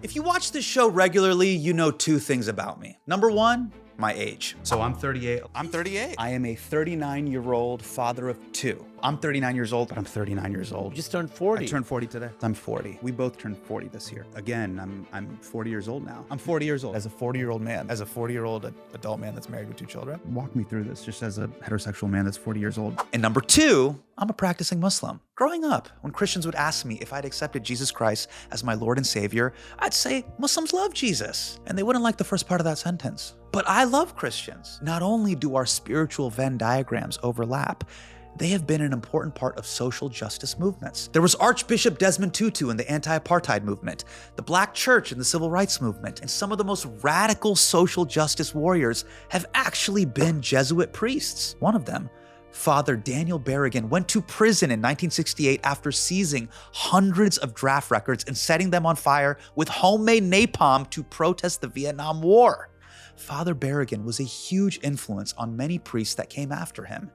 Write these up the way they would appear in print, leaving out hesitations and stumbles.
If you watch this show regularly, you know two things about me. Number one, my age. So I'm 38. I'm 38. I am a 39-year-old father of two. I'm 39 years old, but I'm 39 years old. You just turned 40. I turned 40 today. I'm 40. We both turned 40 this year. Again, I'm 40 years old now. I'm 40 years old. As a 40-year-old man, as a 40-year-old adult man that's married with two children. Walk me through this just as a heterosexual man that's 40 years old. And number two, I'm a practicing Muslim. Growing up, when Christians would ask me if I'd accepted Jesus Christ as my Lord and Savior, I'd say Muslims love Jesus. And they wouldn't like the first part of that sentence. But I love Christians. Not only do our spiritual Venn diagrams overlap, they have been an important part of social justice movements. There was Archbishop Desmond Tutu in the anti-apartheid movement, the Black Church in the civil rights movement, and some of the most radical social justice warriors have actually been Jesuit priests. One of them, Father Daniel Berrigan, went to prison in 1968 after seizing hundreds of draft records and setting them on fire with homemade napalm to protest the Vietnam War. Father Berrigan was a huge influence on many priests that came after him.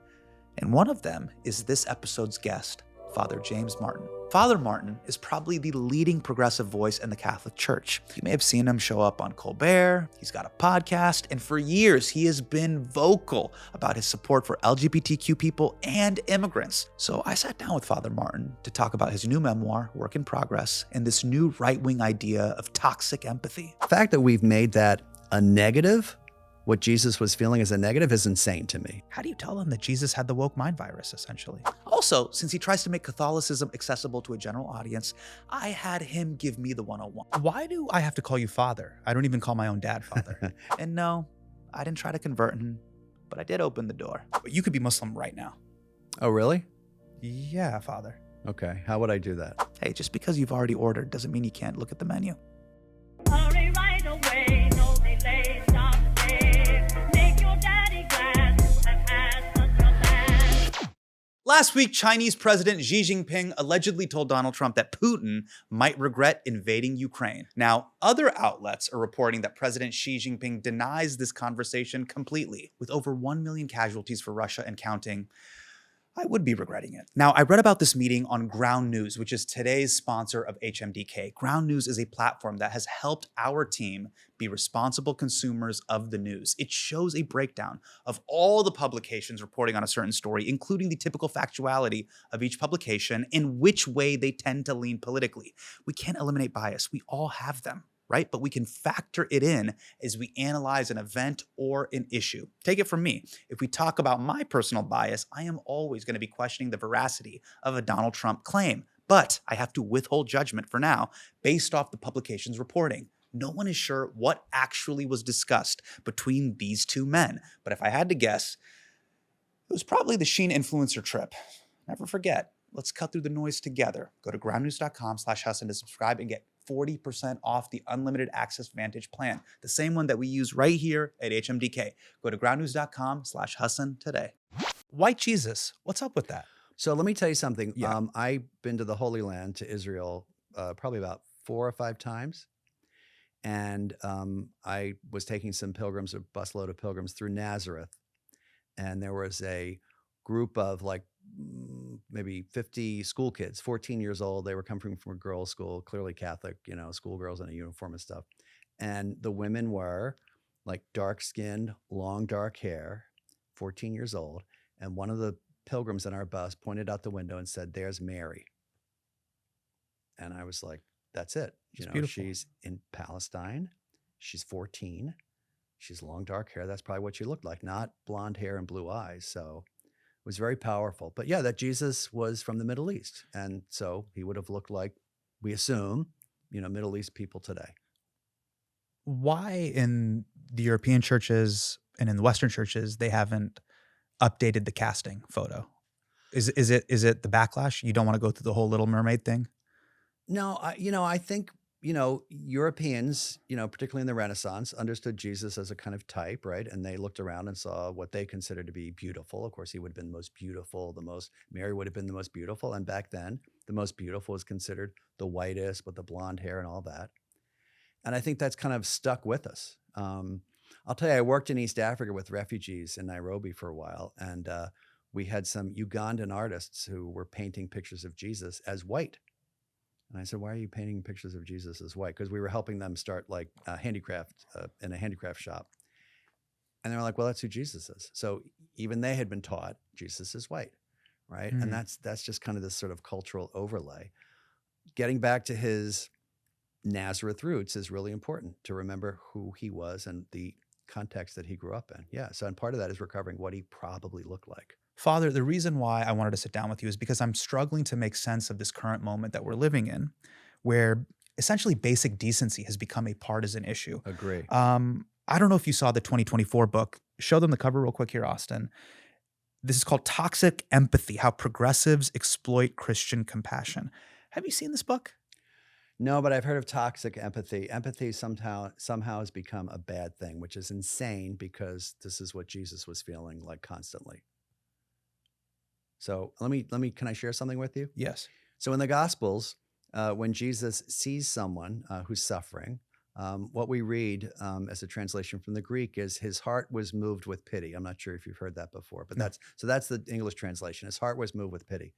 And one of them is this episode's guest, Father James Martin. Father Martin is probably the leading progressive voice in the Catholic Church. You may have seen him show up on Colbert, he's got a podcast, and for years he has been vocal about his support for LGBTQ people and immigrants. So I sat down with Father Martin to talk about his new memoir, Work in Progress, and this new right-wing idea of toxic empathy. The fact that we've made that a negative, what Jesus was feeling as a negative, is insane to me. How do you tell them that Jesus had the woke mind virus, essentially? Also, since he tries to make Catholicism accessible to a general audience, I had him give me the 101. Why do I have to call you father? I don't even call my own dad father. And no, I didn't try to convert him, but I did open the door. But you could be Muslim right now. Oh, really? Yeah, father. Okay, how would I do that? Hey, just because you've already ordered doesn't mean you can't look at the menu. Hurry right away, no delay, stop today. Make your daddy glad you have had such a lad. Last week, Chinese President Xi Jinping allegedly told Donald Trump that Putin might regret invading Ukraine. Now, other outlets are reporting that President Xi Jinping denies this conversation completely. With over 1 million casualties for Russia and counting, I would be regretting it. Now, I read about this meeting on Ground News, which is today's sponsor of HMDK. Ground News is a platform that has helped our team be responsible consumers of the news. It shows a breakdown of all the publications reporting on a certain story, including the typical factuality of each publication and which way they tend to lean politically. We can't eliminate bias. We all have them, right? But we can factor it in as we analyze an event or an issue. Take it from me. If we talk about my personal bias, I am always going to be questioning the veracity of a Donald Trump claim. But I have to withhold judgment for now based off the publication's reporting. No one is sure what actually was discussed between these two men. But if I had to guess, it was probably the Sheen influencer trip. Never forget, let's cut through the noise together. Go to groundnews.com/Hasan to subscribe and get 40% off the unlimited access Vantage plan, the same one that we use right here at HMDK. Go to groundnews.com/Hasan today. White Jesus, what's up with that? So let me tell you something. Yeah. I've been to the Holy Land, to Israel, probably about 4 or 5 times. And I was taking some pilgrims, a busload of pilgrims through Nazareth. And there was a group of like maybe 50 school kids, 14 years old. They were coming from a girls' school, clearly Catholic, schoolgirls in a uniform and stuff. And the women were like dark-skinned, long dark hair, 14 years old. And one of the pilgrims in our bus pointed out the window and said, "There's Mary." And I was like, that's it. Beautiful. She's in Palestine. She's 14. She's long dark hair. That's probably what she looked like, not blonde hair and blue eyes. So it was very powerful. But yeah, that Jesus was from the Middle East. And so he would have looked like, we assume, Middle East people today. Why in the European churches and in the Western churches, they haven't updated the casting photo? Is it the backlash? You don't want to go through the whole Little Mermaid thing? No, I think, Europeans, particularly in the Renaissance, understood Jesus as a kind of type, right? And they looked around and saw what they considered to be beautiful. Of course, he would have been the most beautiful, Mary would have been the most beautiful. And back then, the most beautiful was considered the whitest with the blonde hair and all that. And I think that's kind of stuck with us. I'll tell you, I worked in East Africa with refugees in Nairobi for a while. And we had some Ugandan artists who were painting pictures of Jesus as white. And I said, why are you painting pictures of Jesus as white? Because we were helping them start like handicraft in a handicraft shop. And they were like, well, that's who Jesus is. So even they had been taught Jesus is white, right? And that's just kind of this sort of cultural overlay. Getting back to his Nazareth roots is really important to remember who he was and the context that he grew up in. Yeah. So, and part of that is recovering what he probably looked like. Father, the reason why I wanted to sit down with you is because I'm struggling to make sense of this current moment that we're living in, where essentially basic decency has become a partisan issue. Agree. I don't know if you saw the 2024 book. Show them the cover real quick here, Austin. This is called Toxic Empathy: How Progressives Exploit Christian Compassion. Have you seen this book? No, but I've heard of toxic empathy. Empathy somehow has become a bad thing, which is insane because this is what Jesus was feeling like constantly. So can I share something with you? Yes. So in the Gospels, when Jesus sees someone who's suffering, what we read as a translation from the Greek is his heart was moved with pity. I'm not sure if you've heard that before, but that's the English translation. His heart was moved with pity.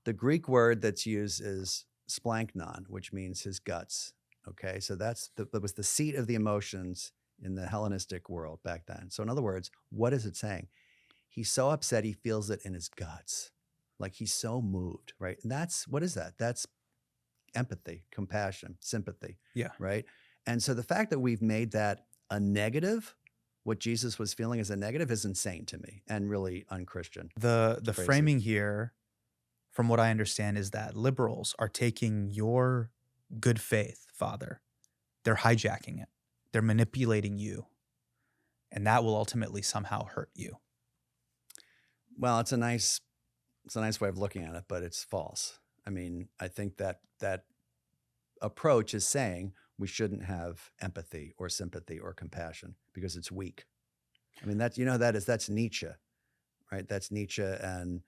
The Greek word that's used is splanknon, which means his guts. Okay, so that was the seat of the emotions in the Hellenistic world back then. So in other words, what is it saying? He's so upset, he feels it in his guts. Like he's so moved, right? And what is that? That's empathy, compassion, sympathy. Yeah. Right? And so the fact that we've made that a negative, what Jesus was feeling as a negative, is insane to me and really unchristian. The framing here, from what I understand, is that liberals are taking your good faith, Father. They're hijacking it. They're manipulating you. And that will ultimately somehow hurt you. Well, it's a nice way of looking at it, but it's false. I mean, I think that approach is saying we shouldn't have empathy or sympathy or compassion because it's weak. I mean, that's Nietzsche, right? That's Nietzsche, and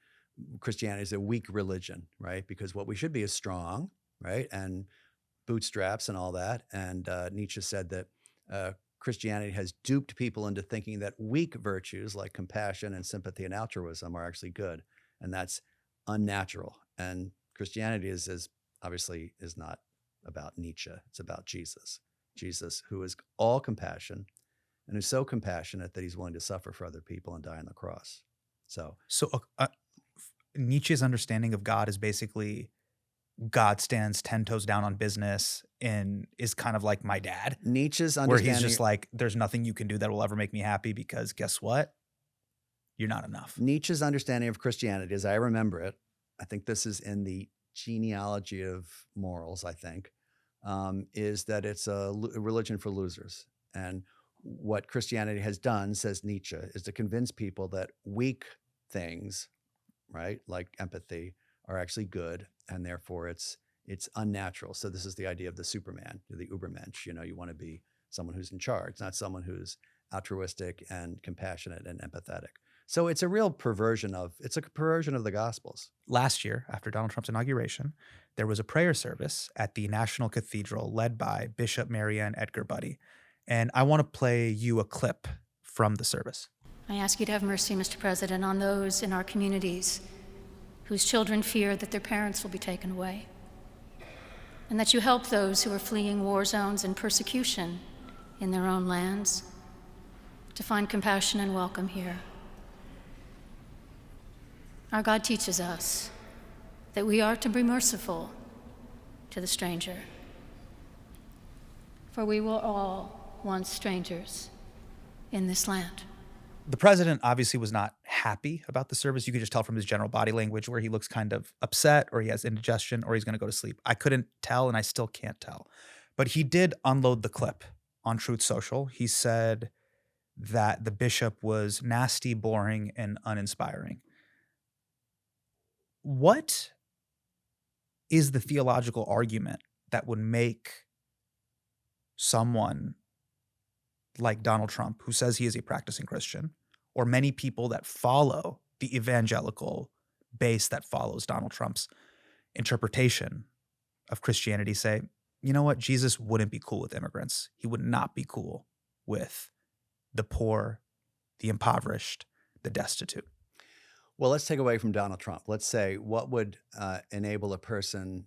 Christianity is a weak religion, right? Because what we should be is strong, right? And bootstraps and all that. And Nietzsche said that Christianity has duped people into thinking that weak virtues like compassion and sympathy and altruism are actually good. And that's unnatural. And Christianity is obviously not about Nietzsche. It's about Jesus. Jesus, who is all compassion and who's so compassionate that he's willing to suffer for other people and die on the cross. So Nietzsche's understanding of God is basically God stands 10 toes down on business and is kind of like my dad. Nietzsche's understanding, where he's just like, there's nothing you can do that will ever make me happy because guess what? You're not enough. Nietzsche's understanding of Christianity, as I remember it, I think this is in the genealogy of morals, I think, is that it's a religion for losers. And what Christianity has done, says Nietzsche, is to convince people that weak things, right, like empathy, are actually good, and therefore it's unnatural. So this is the idea of the Superman, the Ubermensch. You want to be someone who's in charge, not someone who's altruistic and compassionate and empathetic. So it's a real perversion of the Gospels. Last year, after Donald Trump's inauguration, there was a prayer service at the National Cathedral led by Bishop Marianne Edgar Buddy. And I want to play you a clip from the service. I ask you to have mercy, Mr. President, on those in our communities whose children fear that their parents will be taken away, and that you help those who are fleeing war zones and persecution in their own lands to find compassion and welcome here. Our God teaches us that we are to be merciful to the stranger, for we were all once strangers in this land. The president obviously was not happy about the service. You could just tell from his general body language where he looks kind of upset, or he has indigestion, or he's going to go to sleep. I couldn't tell, and I still can't tell. But he did unload the clip on Truth Social. He said that the bishop was nasty, boring, and uninspiring. What is the theological argument that would make someone like Donald Trump, who says he is a practicing Christian, or many people that follow the evangelical base that follows Donald Trump's interpretation of Christianity, say, you know what, Jesus wouldn't be cool with immigrants. He would not be cool with the poor, the impoverished, the destitute. Well, let's take away from Donald Trump. Let's say what would enable a person,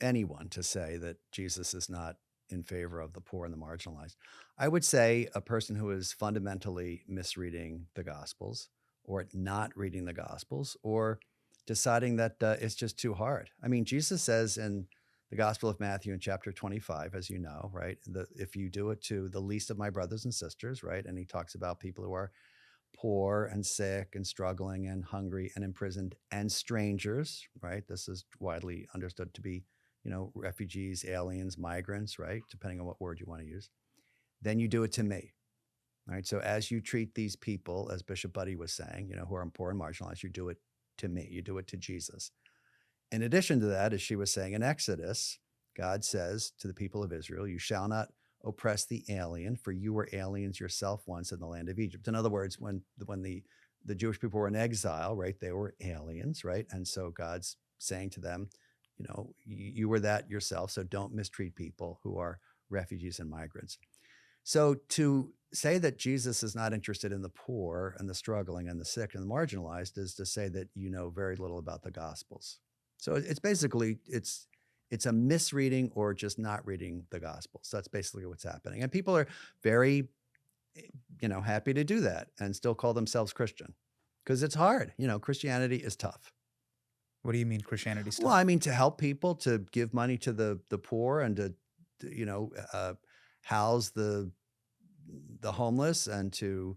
anyone to say that Jesus is not in favor of the poor and the marginalized. I would say a person who is fundamentally misreading the Gospels or not reading the Gospels or deciding that it's just too hard. I mean, Jesus says in the Gospel of Matthew in chapter 25, as you know, right, if you do it to the least of my brothers and sisters, right, and he talks about people who are poor and sick and struggling and hungry and imprisoned and strangers, right? This is widely understood to be, refugees, aliens, migrants, right? Depending on what word you want to use. Then you do it to me, right? So as you treat these people, as Bishop Buddy was saying, who are poor and marginalized, you do it to me, you do it to Jesus. In addition to that, as she was saying in Exodus, God says to the people of Israel, you shall not oppress the alien, for you were aliens yourself once in the land of Egypt. In other words, when the Jewish people were in exile, right, they were aliens, right? And so God's saying to them, you were that yourself, so don't mistreat people who are refugees and migrants. So to say that Jesus is not interested in the poor and the struggling and the sick and the marginalized is to say that you know very little about the Gospels. So it's basically, it's a misreading or just not reading the Gospels. That's basically what's happening. And people are very, happy to do that and still call themselves Christian because it's hard. Christianity is tough. What do you mean Christianity stuff? Well, I mean, to help people, to give money to the poor and to house the homeless and to,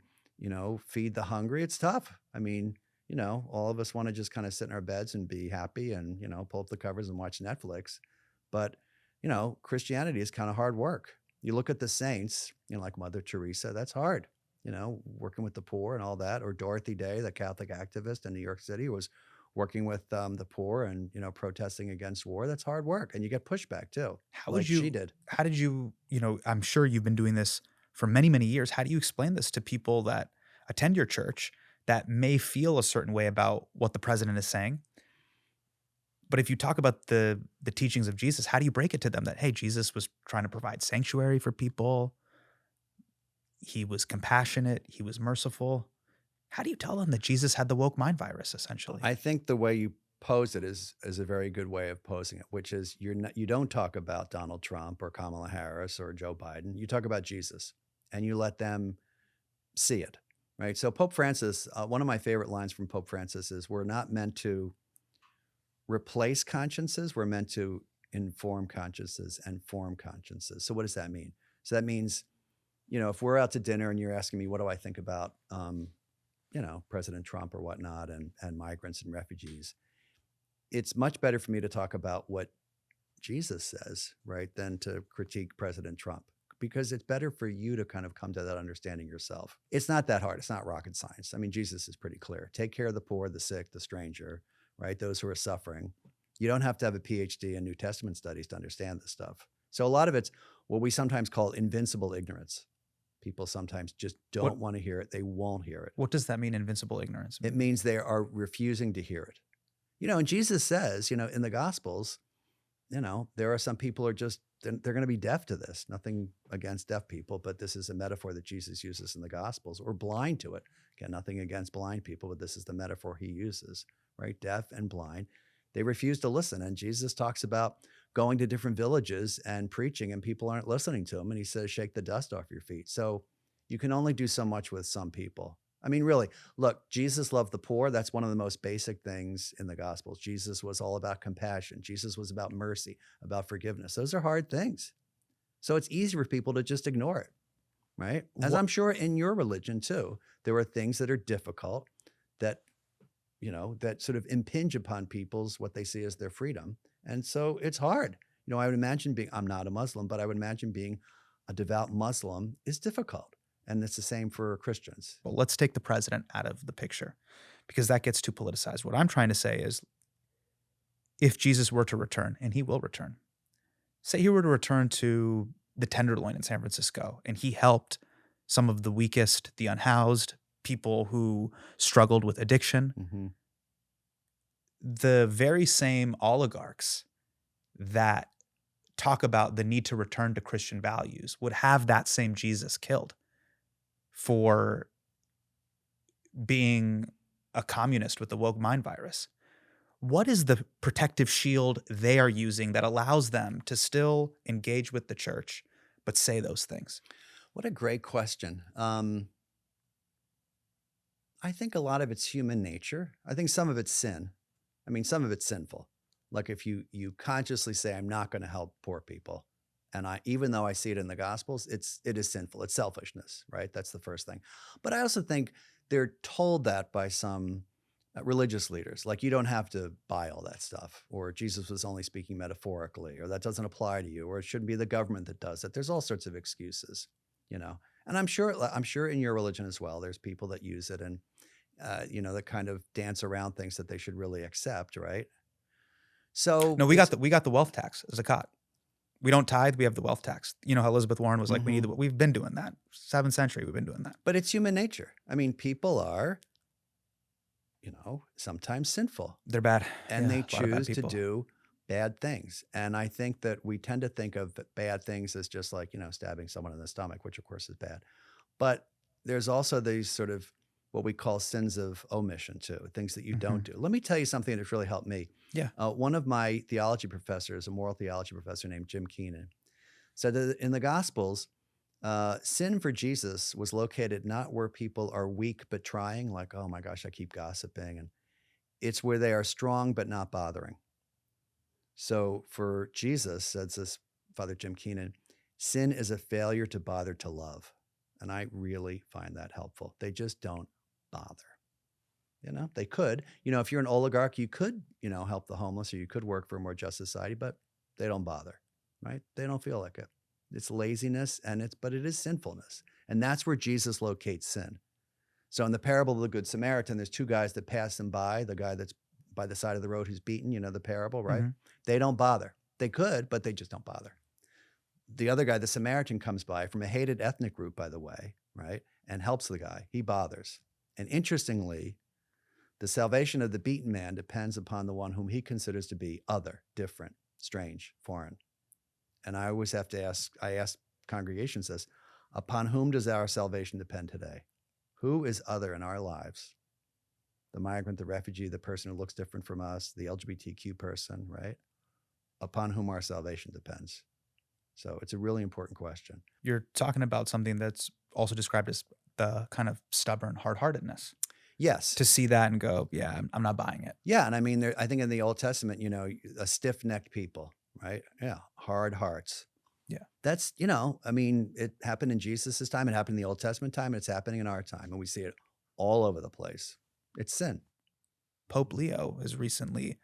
feed the hungry. It's tough. I mean, all of us want to just kind of sit in our beds and be happy and, pull up the covers and watch Netflix. But, Christianity is kind of hard work. You look at the saints, like Mother Teresa, that's hard, working with the poor and all that. Or Dorothy Day, the Catholic activist in New York City, was working with the poor and, protesting against war. That's hard work. And you get pushback too. She did. How did you, I'm sure you've been doing this for many, many years. How do you explain this to people that attend your church that may feel a certain way about what the president is saying? But if you talk about the teachings of Jesus, how do you break it to them that, hey, Jesus was trying to provide sanctuary for people. He was compassionate. He was merciful. How do you tell them that Jesus had the woke mind virus, essentially? I think the way you pose it is a very good way of posing it, which is you don't talk about Donald Trump or Kamala Harris or Joe Biden. You talk about Jesus and you let them see it, right? So Pope Francis, one of my favorite lines from Pope Francis is, we're not meant to replace consciences. We're meant to inform consciences and form consciences. So what does that mean? So that means, if we're out to dinner and you're asking me, what do I think about, President Trump or whatnot, and migrants and refugees, it's much better for me to talk about what Jesus says, right, than to critique President Trump, because it's better for you to kind of come to that understanding yourself. It's not that hard. It's not rocket science. I mean, Jesus is pretty clear. Take care of the poor, the sick, the stranger, right, those who are suffering. You don't have to have a PhD in New Testament studies to understand this stuff. So a lot of it's what we sometimes call invincible ignorance. People sometimes just don't want to hear it. They won't hear it. What does that mean, invincible ignorance? It means they are refusing to hear it. And Jesus says, in the Gospels, there are some people who are just, they're going to be deaf to this. Nothing against deaf people, but this is a metaphor that Jesus uses in the Gospels, or blind to it. Again, nothing against blind people, but this is the metaphor he uses, right? Deaf and blind. They refuse to listen. And Jesus talks about going to different villages and preaching, and people aren't listening to him. And he says, shake the dust off your feet. So you can only do so much with some people. I mean, really, look, Jesus loved the poor. That's one of the most basic things in the Gospels. Jesus was all about compassion. Jesus was about mercy, about forgiveness. Those are hard things. So it's easy for people to just ignore it, right? As I'm sure in your religion too, there are things that are difficult that, that sort of impinge upon people's, what they see as their freedom. And so it's hard. I would imagine I'm not a Muslim, but I would imagine being a devout Muslim is difficult. And it's the same for Christians. Well, let's take the president out of the picture because that gets too politicized. What I'm trying to say is, if Jesus were to return, and he will return, say he were to return to the Tenderloin in San Francisco, and he helped some of the weakest, the unhoused, people who struggled with addiction. Mm-hmm. The very same oligarchs that talk about the need to return to Christian values would have that same Jesus killed for being a communist with the woke mind virus. what is the protective shield they are using that allows them to still engage with the church, but say those things? What a great question. I think a lot of it's human nature. I think some of it's sin. I mean, some of it's sinful. Like if you consciously say, I'm not going to help poor people, and even though I see it in the Gospels, it is sinful. It's selfishness, right? That's the first thing. But I also think they're told that by some religious leaders, like you don't have to buy all that stuff, or Jesus was only speaking metaphorically, or that doesn't apply to you, or it shouldn't be the government that does it. There's all sorts of excuses, you know. And I'm sure in your religion as well, there's people that use it and that kind of dance around things that they should really accept, right? So No, we got the wealth tax as a cot. We don't tithe. We have the wealth tax. You know how Elizabeth Warren was like, we've been doing that. 7th century, we've been doing that. But it's human nature. I mean, people are, sometimes sinful. They're bad. And they choose to do bad things. And I think that we tend to think of bad things as just like, stabbing someone in the stomach, which of course is bad. But there's also these sort of what we call sins of omission too, things that you don't do. Let me tell you something that's really helped me. Yeah. One of my theology professors, a moral theology professor named Jim Keenan, said that in the Gospels, sin for Jesus was located not where people are weak but trying, like, oh my gosh, I keep gossiping. And it's where they are strong but not bothering. So for Jesus, says this Father Jim Keenan, sin is a failure to bother to love. And I really find that helpful. They just don't bother. They could, if you're an oligarch, you could, help the homeless, or you could work for a more just society, but they don't bother, right? They don't feel like it. It's laziness but it is sinfulness. And that's where Jesus locates sin. So in the parable of the Good Samaritan, there's 2 guys that pass him by, the guy that's by the side of the road who's beaten, the parable, right? They don't bother. They could, but they just don't bother. The other guy, the Samaritan, comes by from a hated ethnic group, by the way, right? And helps the guy. He bothers. And interestingly, the salvation of the beaten man depends upon the one whom he considers to be other, different, strange, foreign. And I always have to ask congregations this, upon whom does our salvation depend today? Who is other in our lives? The migrant, the refugee, the person who looks different from us, the LGBTQ person, right? Upon whom our salvation depends. So it's a really important question. You're talking about something that's also described as the kind of stubborn hard-heartedness. Yes. To see that and go, yeah, I'm not buying it. Yeah. And I mean, I think in the Old Testament, a stiff-necked people, right? Yeah. Hard hearts. Yeah. That's, I mean, it happened in Jesus' time. It happened in the Old Testament time. And it's happening in our time. And we see it all over the place. It's sin. Pope Leo has recently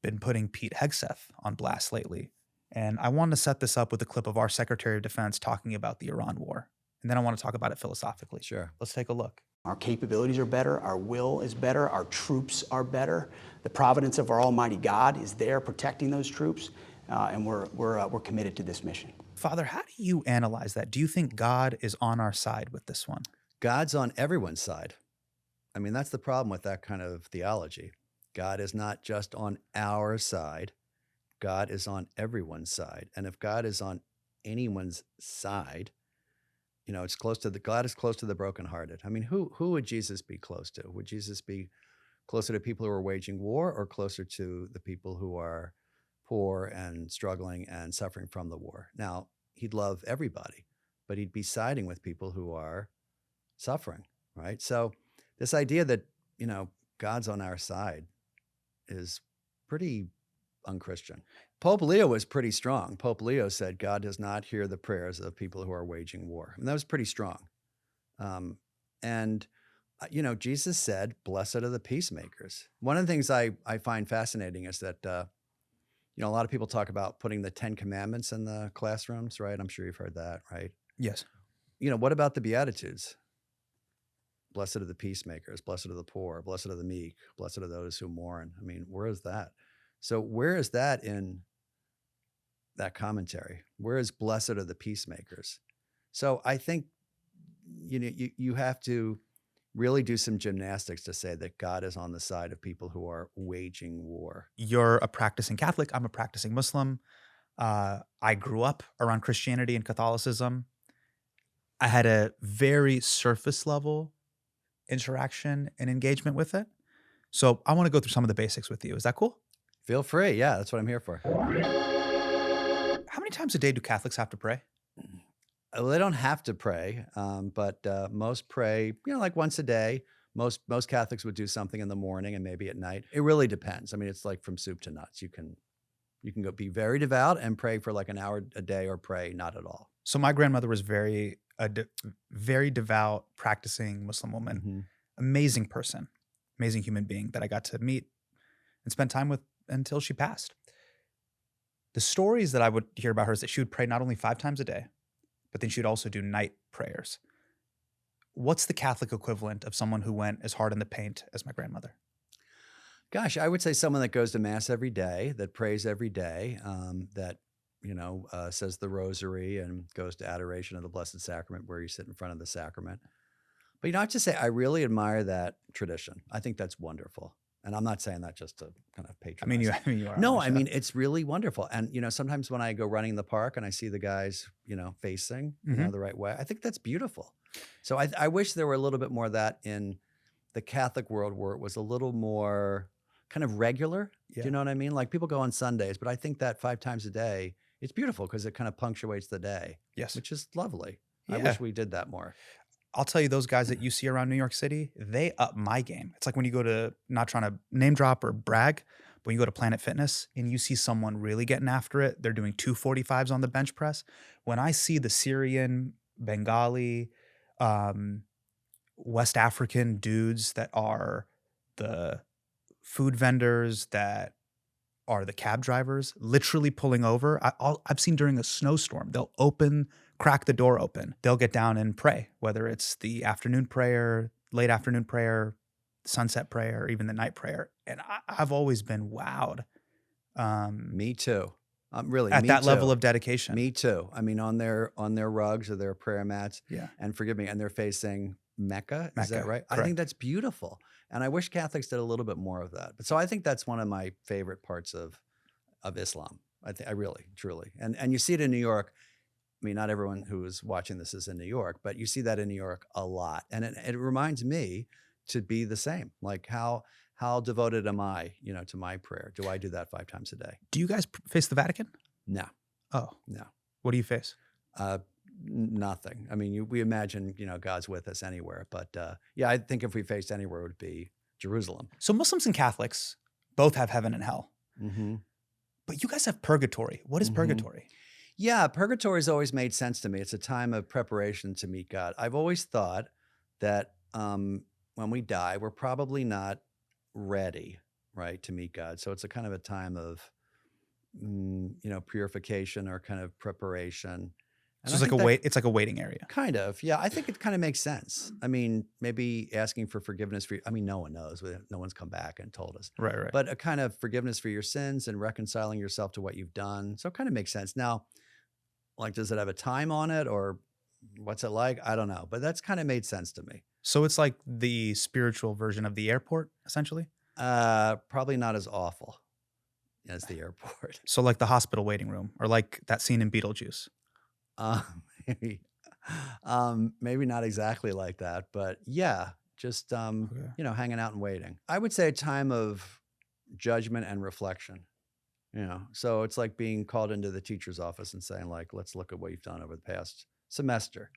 been putting Pete Hegseth on blast lately. And I want to set this up with a clip of our Secretary of Defense talking about the Iran war. And then I want to talk about it philosophically. Sure. Let's take a look. Our capabilities are better, our will is better, our troops are better. The providence of our Almighty God is there protecting those troops, and we're committed to this mission. Father, how do you analyze that? Do you think God is on our side with this one? God's on everyone's side. I mean, that's the problem with that kind of theology. God is not just on our side. God is on everyone's side. And if God is on anyone's side, it's close to God is close to the brokenhearted. I mean, who would Jesus be close to? Would Jesus be closer to people who are waging war, or closer to the people who are poor and struggling and suffering from the war? Now, he'd love everybody, but he'd be siding with people who are suffering, right? So this idea that, God's on our side is pretty unchristian. Pope Leo was pretty strong. Pope Leo said, God does not hear the prayers of people who are waging war. And that was pretty strong. Jesus said, blessed are the peacemakers. One of the things I find fascinating is that, a lot of people talk about putting the 10 Commandments in the classrooms, right? I'm sure you've heard that, right? Yes. What about the Beatitudes? Blessed are the peacemakers, blessed are the poor, blessed are the meek, blessed are those who mourn. I mean, where is that? So where is that in that commentary? Where is blessed are the peacemakers? So I think, you have to really do some gymnastics to say that God is on the side of people who are waging war. You're a practicing Catholic. I'm a practicing Muslim. I grew up around Christianity and Catholicism. I had a very surface level interaction and engagement with it. So I want to go through some of the basics with you. Is that cool? Feel free. Yeah, that's what I'm here for. How many times a day do Catholics have to pray? Well, they don't have to pray, but most pray, like once a day. Most Catholics would do something in the morning and maybe at night. It really depends. I mean, it's like from soup to nuts. You can go be very devout and pray for like an hour a day, or pray not at all. So my grandmother was very devout, practicing Muslim woman. Mm-hmm. Amazing person, amazing human being that I got to meet and spend time with until she passed. The stories that I would hear about her is that she would pray not only 5 times a day, but then she'd also do night prayers. What's the Catholic equivalent of someone who went as hard in the paint as my grandmother? Gosh, I would say someone that goes to mass every day, that prays every day, that says the rosary and goes to adoration of the Blessed Sacrament, where you sit in front of the sacrament. But I have to say, I really admire that tradition. I think that's wonderful. And I'm not saying that just to kind of patronize. I mean, you are. No, I mean, it's really wonderful. And, sometimes when I go running in the park and I see the guys, facing, the right way, I think that's beautiful. So I wish there were a little bit more of that in the Catholic world, where it was a little more kind of regular. Yeah. Do you know what I mean? Like people go on Sundays, but I think that 5 times a day, it's beautiful because it kind of punctuates the day. Yes. Which is lovely. Yeah. I wish we did that more. I'll tell you, those guys that you see around New York City, they up my game. It's like when you go to, not trying to name drop or brag, but when you go to Planet Fitness and you see someone really getting after it, they're doing 245s on the bench press. When I see the Syrian, Bengali, West African dudes that are the food vendors, that are the cab drivers, literally pulling over. I've seen during a snowstorm, they'll crack the door open. They'll get down and pray, whether it's the afternoon prayer, late afternoon prayer, sunset prayer, or even the night prayer. And I've always been wowed. Me too. Really, at me that too. level of dedication. Me too. I mean, on their rugs or their prayer mats. Yeah. And forgive me, and they're facing Mecca. Is that right? Correct. I think that's beautiful. And I wish Catholics did a little bit more of that. But so I think that's one of my favorite parts of Islam. I really, truly. And you see it in New York. I mean, not everyone who is watching this is in New York, but you see that in New York a lot. And it reminds me to be the same. Like how devoted am I, to my prayer? Do I do that 5 times a day? Do you guys face the Vatican? No. Oh. No. What do you face? Nothing. I mean, we imagine, God's with us anywhere. But yeah, I think if we faced anywhere, it would be Jerusalem. So Muslims and Catholics both have heaven and hell. Mm-hmm. But you guys have purgatory. What is purgatory? Yeah, purgatory has always made sense to me. It's a time of preparation to meet God. I've always thought that when we die, we're probably not ready, right, to meet God. So it's a kind of a time of, purification or kind of preparation. And So it's like a waiting area. Kind of, yeah. I think it kind of makes sense. I mean, maybe asking for forgiveness for. I mean, no one knows. No one's come back and told us. Right. But a kind of forgiveness for your sins and reconciling yourself to what you've done. So it kind of makes sense. Now, like, does it have a time on it, or what's it like? I don't know. But that's kind of made sense to me. So it's like the spiritual version of the airport, essentially? Probably not as awful as the airport. So like the hospital waiting room, or like that scene in Beetlejuice. Maybe not exactly like that, but yeah, just, hanging out and waiting. I would say a time of judgment and reflection, so it's like being called into the teacher's office and saying, like, let's look at what you've done over the past semester.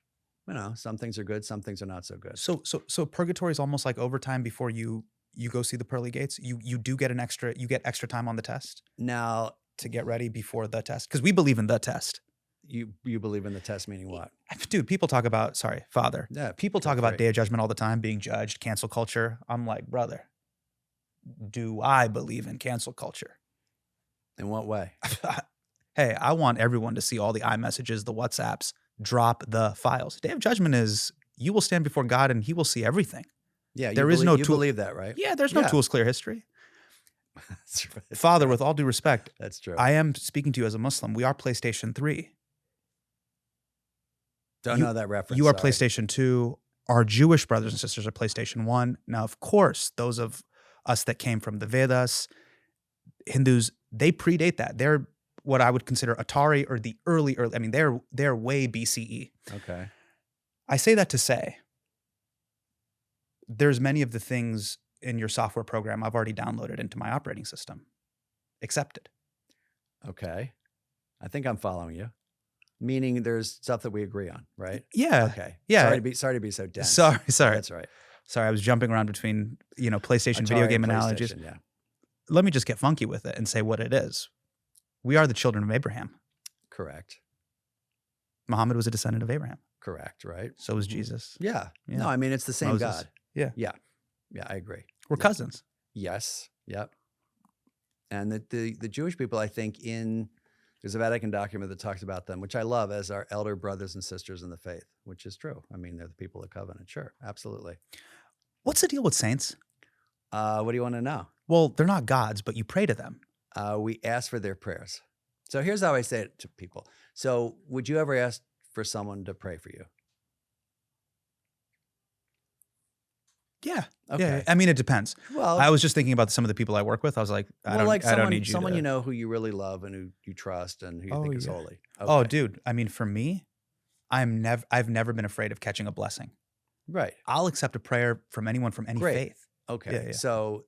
Some things are good, some things are not so good. So purgatory is almost like overtime before you go see the pearly gates. You do get extra time on the test Now, to get ready before the test. Because we believe in the test. you believe in the test, meaning what? Dude, people talk about, Father. Yeah, People talk that's about right. Day of Judgment all the time, being judged, cancel culture. I'm like, brother, do I believe in cancel culture? In what way? Hey, I want everyone to see all the iMessages, the WhatsApps, drop the files. Day of Judgment is you will stand before God and he will see everything. Yeah, There is no you tool- believe that, right? Yeah, there's no tools, clear history. That's right. Father, with all due respect, That's true. I am speaking to you as a Muslim. We are PlayStation 3. Don't know that reference. You are sorry. PlayStation 2. Our Jewish brothers and sisters are PlayStation 1. Now, of course, those of us that came from the Vedas, Hindus, they predate that. They're what I would consider Atari or the early. I mean, they're way BCE. Okay. I say that to say there's many of the things in your software program. I've already downloaded into my operating system. Accepted. Okay. I think I'm following you. Meaning there's stuff that we agree on, right? Yeah. Okay. Yeah. Sorry to be so dense. Sorry. That's right. Sorry, I was jumping around between, PlayStation Atari video game and analogies. PlayStation, yeah. Let me just get funky with it and say what it is. We are the children of Abraham. Correct. Muhammad was a descendant of Abraham. Correct, right? So was Jesus. Yeah. Yeah. No, I mean, it's the same Moses. God. Yeah. Yeah. Yeah, I agree. We're cousins. Yes. Yep. And the Jewish people, I think, there's a Vatican document that talks about them, which I love, as our elder brothers and sisters in the faith, which is true. I mean, they're the people of the covenant. Sure. Absolutely. What's the deal with saints? What do you want to know? Well, they're not gods, but you pray to them. We ask for their prayers. So here's how I say it to people. So would you ever ask for someone to pray for you? Yeah. Okay. Yeah. I mean, it depends. Well, I was just thinking about some of the people I work with. I was like, I don't need you someone to. you know who you really love and who you trust and who you think is yeah. holy. Oh, Okay. dude. I mean, for me, I've never been afraid of catching a blessing. Right. I'll accept a prayer from anyone from any Great. faith. Okay. Yeah, yeah. So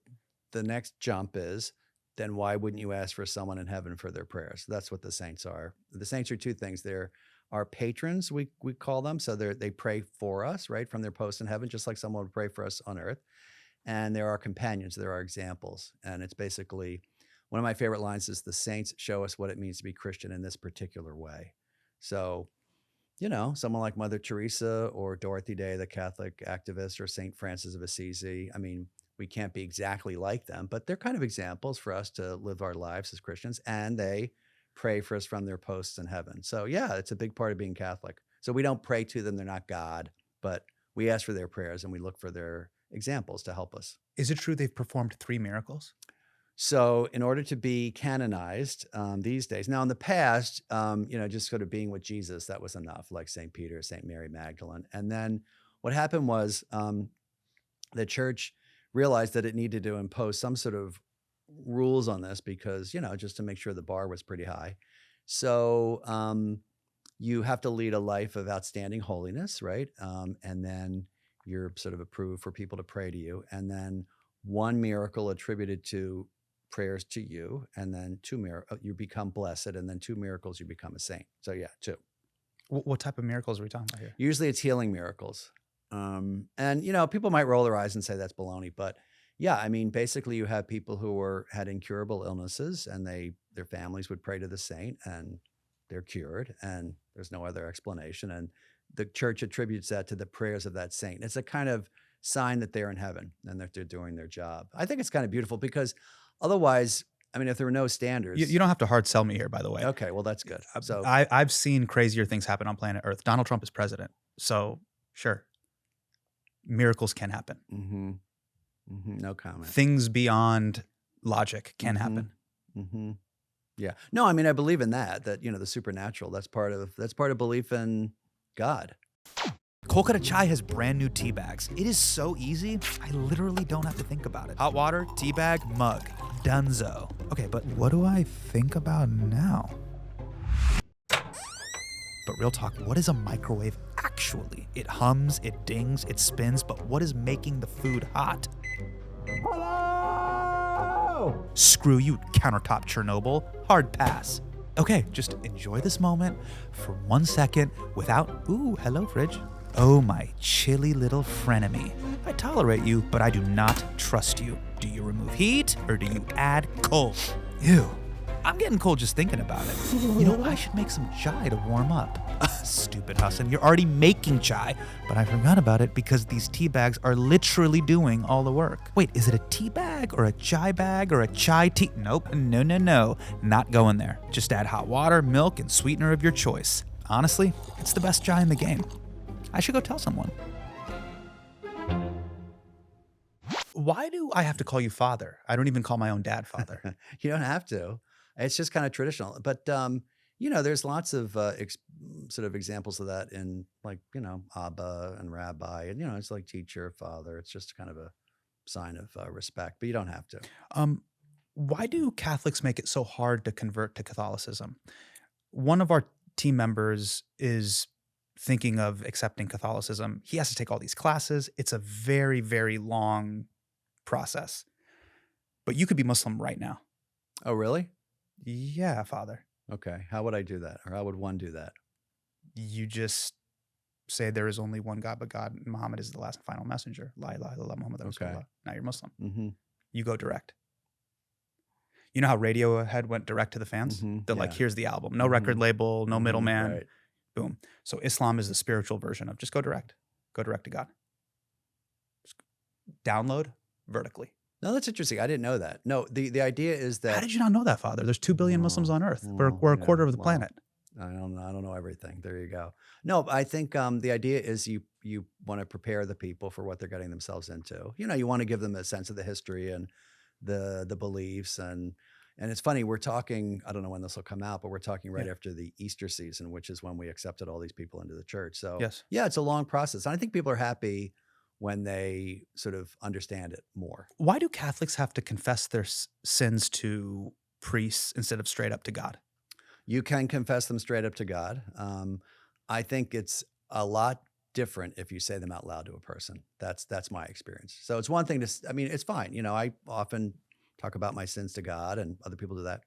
the next jump is, then why wouldn't you ask for someone in heaven for their prayers? That's what the saints are. The saints are two things. They're our patrons, we call them. So they pray for us, right, from their post in heaven, just like someone would pray for us on earth. And they're our companions. They're our examples. And it's basically, one of my favorite lines is, the saints show us what it means to be Christian in this particular way. So, someone like Mother Teresa or Dorothy Day, the Catholic activist, or St. Francis of Assisi. I mean, we can't be exactly like them, but they're kind of examples for us to live our lives as Christians, and they pray for us from their posts in heaven. So yeah, it's a big part of being Catholic. So we don't pray to them. They're not God, but we ask for their prayers and we look for their examples to help us. Is it true they've performed 3 miracles? So in order to be canonized these days, now in the past, just sort of being with Jesus, that was enough, like St. Peter, St. Mary Magdalene. And then what happened was the church realized that it needed to impose some sort of rules on this because, just to make sure the bar was pretty high. So you have to lead a life of outstanding holiness, right? And then you're sort of approved for people to pray to you. And then 1 miracle attributed to prayers to you, and then 2 miracles, you become blessed, and then 2 miracles, you become a saint. So yeah, 2. What type of miracles are we talking about here? Usually it's healing miracles. And, people might roll their eyes and say that's baloney, but yeah, I mean, basically you have people who had incurable illnesses, and their families would pray to the saint and they're cured, and there's no other explanation. And the church attributes that to the prayers of that saint. It's a kind of sign that they're in heaven and that they're doing their job. I think it's kind of beautiful because otherwise, I mean, if there were no standards. You don't have to hard sell me here, by the way. Okay, well, that's good. So I've seen crazier things happen on planet Earth. Donald Trump is president. So sure, miracles can happen. Mm-hmm. Mm-hmm. No comment. Things beyond logic can happen. Mm-hmm. Yeah. No, I mean, I believe in that, the supernatural, that's part of belief in God. Kolkata Chai has brand new tea bags. It is so easy, I literally don't have to think about it. Hot water, tea bag, mug. Dunzo. Okay, but what do I think about now? But real talk, what is a microwave actually? It hums, it dings, it spins, but what is making the food hot? Hello! Screw you, countertop Chernobyl. Hard pass. Okay, just enjoy this moment for 1 second without, ooh, hello fridge. Oh, my chilly little frenemy. I tolerate you, but I do not trust you. Do you remove heat or do you add cold? Ew. I'm getting cold just thinking about it. I should make some chai to warm up. Stupid Hasan, you're already making chai. But I forgot about it because these tea bags are literally doing all the work. Wait, is it a tea bag or a chai bag or a chai tea? Nope, no. Not going there. Just add hot water, milk, and sweetener of your choice. Honestly, it's the best chai in the game. I should go tell someone. Why do I have to call you father? I don't even call my own dad father. You don't have to. It's just kind of traditional. But, there's lots of sort of examples of that in Abba and Rabbi. And, it's like teacher, father. It's just kind of a sign of respect. But you don't have to. Why do Catholics make it so hard to convert to Catholicism? One of our team members is thinking of accepting Catholicism. He has to take all these classes. It's a very, very long process. But you could be Muslim right now. Oh, really? Yeah, Father. Okay. How would I do that? Or how would one do that? You just say there is only one God but God, and Muhammad is the last and final messenger. La ilaha illallah Muhammad Rasulullah. Now you're Muslim. Mm-hmm. You go direct. You know how Radiohead went direct to the fans? Mhm, They're like, yeah. here's the album. No record label, no middleman. Right. Boom. So Islam is the spiritual version of just go direct. Go direct to God. Just download vertically. No, that's interesting. I didn't know that. No, the idea is that How did you not know that, Father? There's 2 billion Muslims on Earth. We're a yeah, quarter of the well, planet. I don't know everything. There you go. No, I think the idea is you want to prepare the people for what they're getting themselves into. You know, you want to give them a sense of the history and the beliefs and it's funny, we're talking, I don't know when this will come out, but we're talking right after the Easter season, which is when we accepted all these people into the church. So Yes. yeah, it's a long process. And I think people are happy when they sort of understand it more. Why do Catholics have to confess their sins to priests instead of straight up to God? You can confess them straight up to God. I think it's a lot different if you say them out loud to a person. That's my experience. So it's one thing I mean, it's fine. You know, I often talk about my sins to God and other people do that.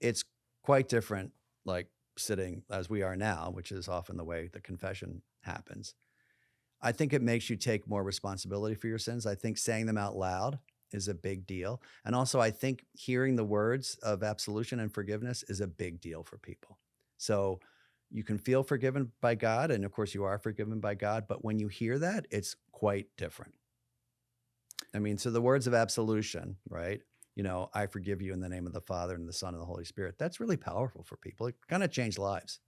It's quite different, like sitting as we are now, which is often the way the confession happens. I think it makes you take more responsibility for your sins. I think saying them out loud is a big deal. And also I think hearing the words of absolution and forgiveness is a big deal for people. So you can feel forgiven by God, and of course you are forgiven by God, but when you hear that, it's quite different. I mean, so the words of absolution, right? You know, I forgive you in the name of the Father and the Son and the Holy Spirit. That's really powerful for people. It kind of changed lives.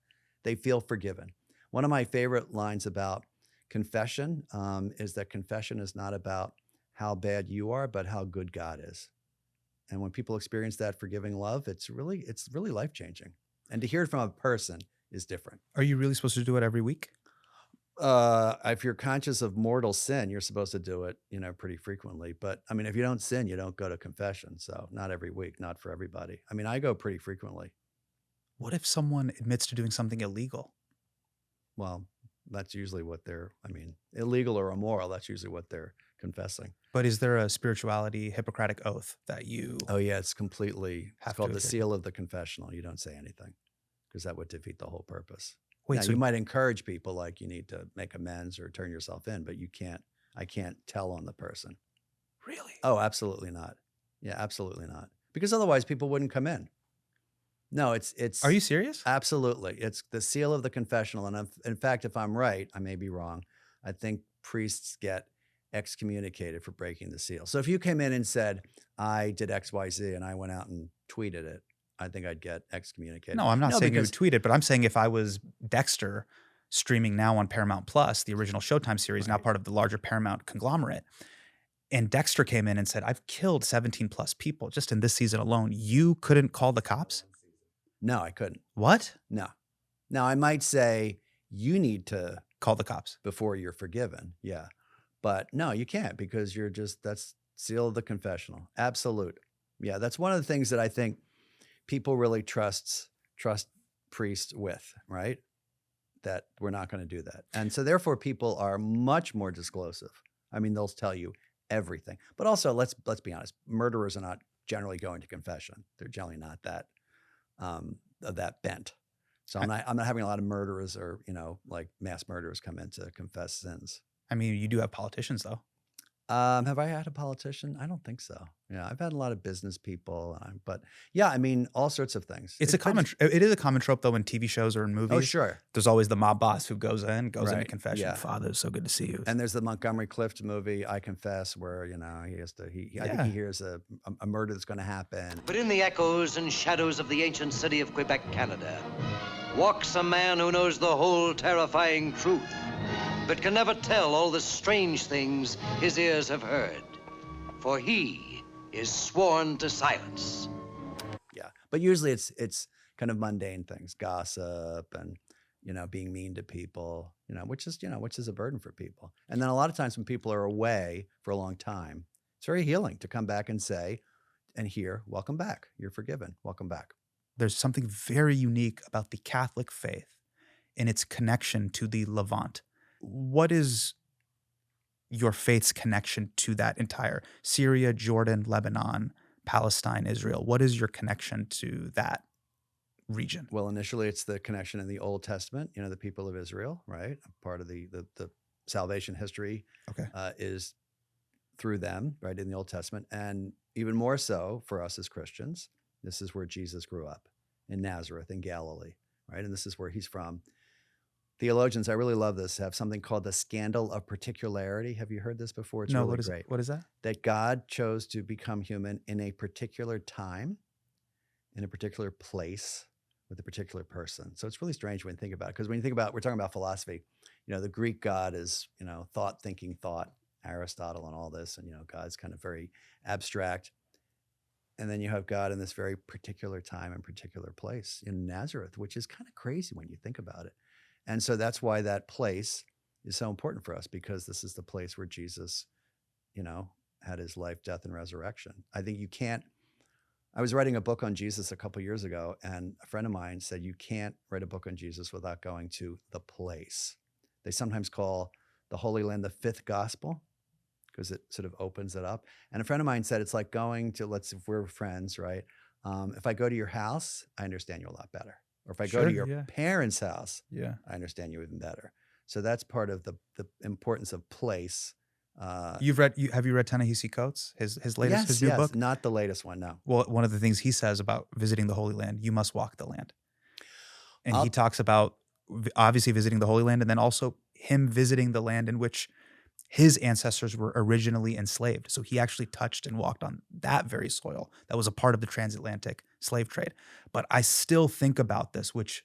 They feel forgiven. One of my favorite lines about confession is that confession is not about how bad you are, but how good God is. And when people experience that forgiving love, it's really life-changing. And to hear it from a person is different. Are you really supposed to do it every week? If you're conscious of mortal sin, you're supposed to do it, you know, pretty frequently. But I mean, if you don't sin, you don't go to confession. So not every week, not for everybody. I mean, I go pretty frequently. What if someone admits to doing something illegal? Well, that's usually what illegal or immoral, that's usually what they're confessing. But is there a spirituality Hippocratic oath that you Oh yeah, it's completely, have it's called to the adhere seal of the confessional. You don't say anything because that would defeat the whole purpose. Wait, Now, so you might encourage people like you need to make amends or turn yourself in, but I can't tell on the person. really? Oh, absolutely not. Yeah, absolutely not. Because otherwise people wouldn't come in. No, it's. Are you serious? Absolutely. It's the seal of the confessional. And in fact, if I'm right, I may be wrong. I think priests get excommunicated for breaking the seal. So if you came in and said, I did X, Y, Z, and I went out and tweeted it, I think I'd get excommunicated. No, I'm not saying you because- would tweet it, but I'm saying if I was Dexter, streaming now on Paramount Plus, the original Showtime series, now Right. part of the larger Paramount conglomerate, and Dexter came in and said, I've killed 17 plus people just in this season alone, you couldn't call the cops? No, I couldn't. What? No. Now, I might say you need to Call the cops. before you're forgiven. Yeah. But no, you can't because that's seal of the confessional. Absolute. Yeah. That's one of the things that I think people really trust priests with, right? That we're not going to do that. And so therefore people are much more disclosive. I mean, they'll tell you everything, but also let's be honest. Murderers are not generally going to confession. They're generally not that, of that bent. So I'm not having a lot of murderers or, like mass murderers come in to confess sins. I mean, you do have politicians though. Have I had a politician? I don't think so. Yeah, I've had a lot of business people, but yeah, I mean, all sorts of things. It is a common trope though in TV shows or in movies. Oh, sure. There's always the mob boss who goes into Right, confession. yeah. Father, it's so good to see you. And there's the Montgomery Clift movie, I Confess, where, he has to, I think Yeah. he hears a murder that's going to happen. But in the echoes and shadows of the ancient city of Quebec, Canada, walks a man who knows the whole terrifying truth, but can never tell all the strange things his ears have heard. For he is sworn to silence. Yeah. But usually it's kind of mundane things, gossip and, being mean to people, which is a burden for people. And then a lot of times when people are away for a long time, it's very healing to come back and say and hear, welcome back. You're forgiven. Welcome back. There's something very unique about the Catholic faith and its connection to the Levant. What is your faith's connection to that entire Syria, Jordan, Lebanon, Palestine, Israel? What is your connection to that region? Well, initially it's the connection in the Old Testament, the people of Israel, right? Part of the salvation history Okay. is through them, right, in the Old Testament. And even more so for us as Christians, this is where Jesus grew up, in Nazareth, in Galilee, right? And this is where he's from. Theologians, I really love this, have something called the scandal of particularity. Have you heard this before? It's No, really great. What is that? That God chose to become human in a particular time, in a particular place, with a particular person. So it's really strange when you think about it, because when you think about, we're talking about philosophy, the Greek God is, thought, thinking, thought, Aristotle and all this, and, God's kind of very abstract. And then you have God in this very particular time and particular place in Nazareth, which is kind of crazy when you think about it. And so that's why that place is so important for us, because this is the place where Jesus, had his life, death, and resurrection. I think I was writing a book on Jesus a couple years ago, and a friend of mine said, you can't write a book on Jesus without going to the place. They sometimes call the Holy Land the fifth gospel, because it sort of opens it up. And a friend of mine said, it's like going to, if we're friends, right? If I go to your house, I understand you a lot better. Or if I go to your parents' house, I understand you even better. So that's part of the importance of place. Have you read Ta-Nehisi Coates, his latest, his new book? Not the latest one, no. Well, one of the things he says about visiting the Holy Land, you must walk the land. And he talks about obviously visiting the Holy Land, and then also him visiting the land in which his ancestors were originally enslaved. So he actually touched and walked on that very soil that was a part of the transatlantic slave trade. But I still think about this, which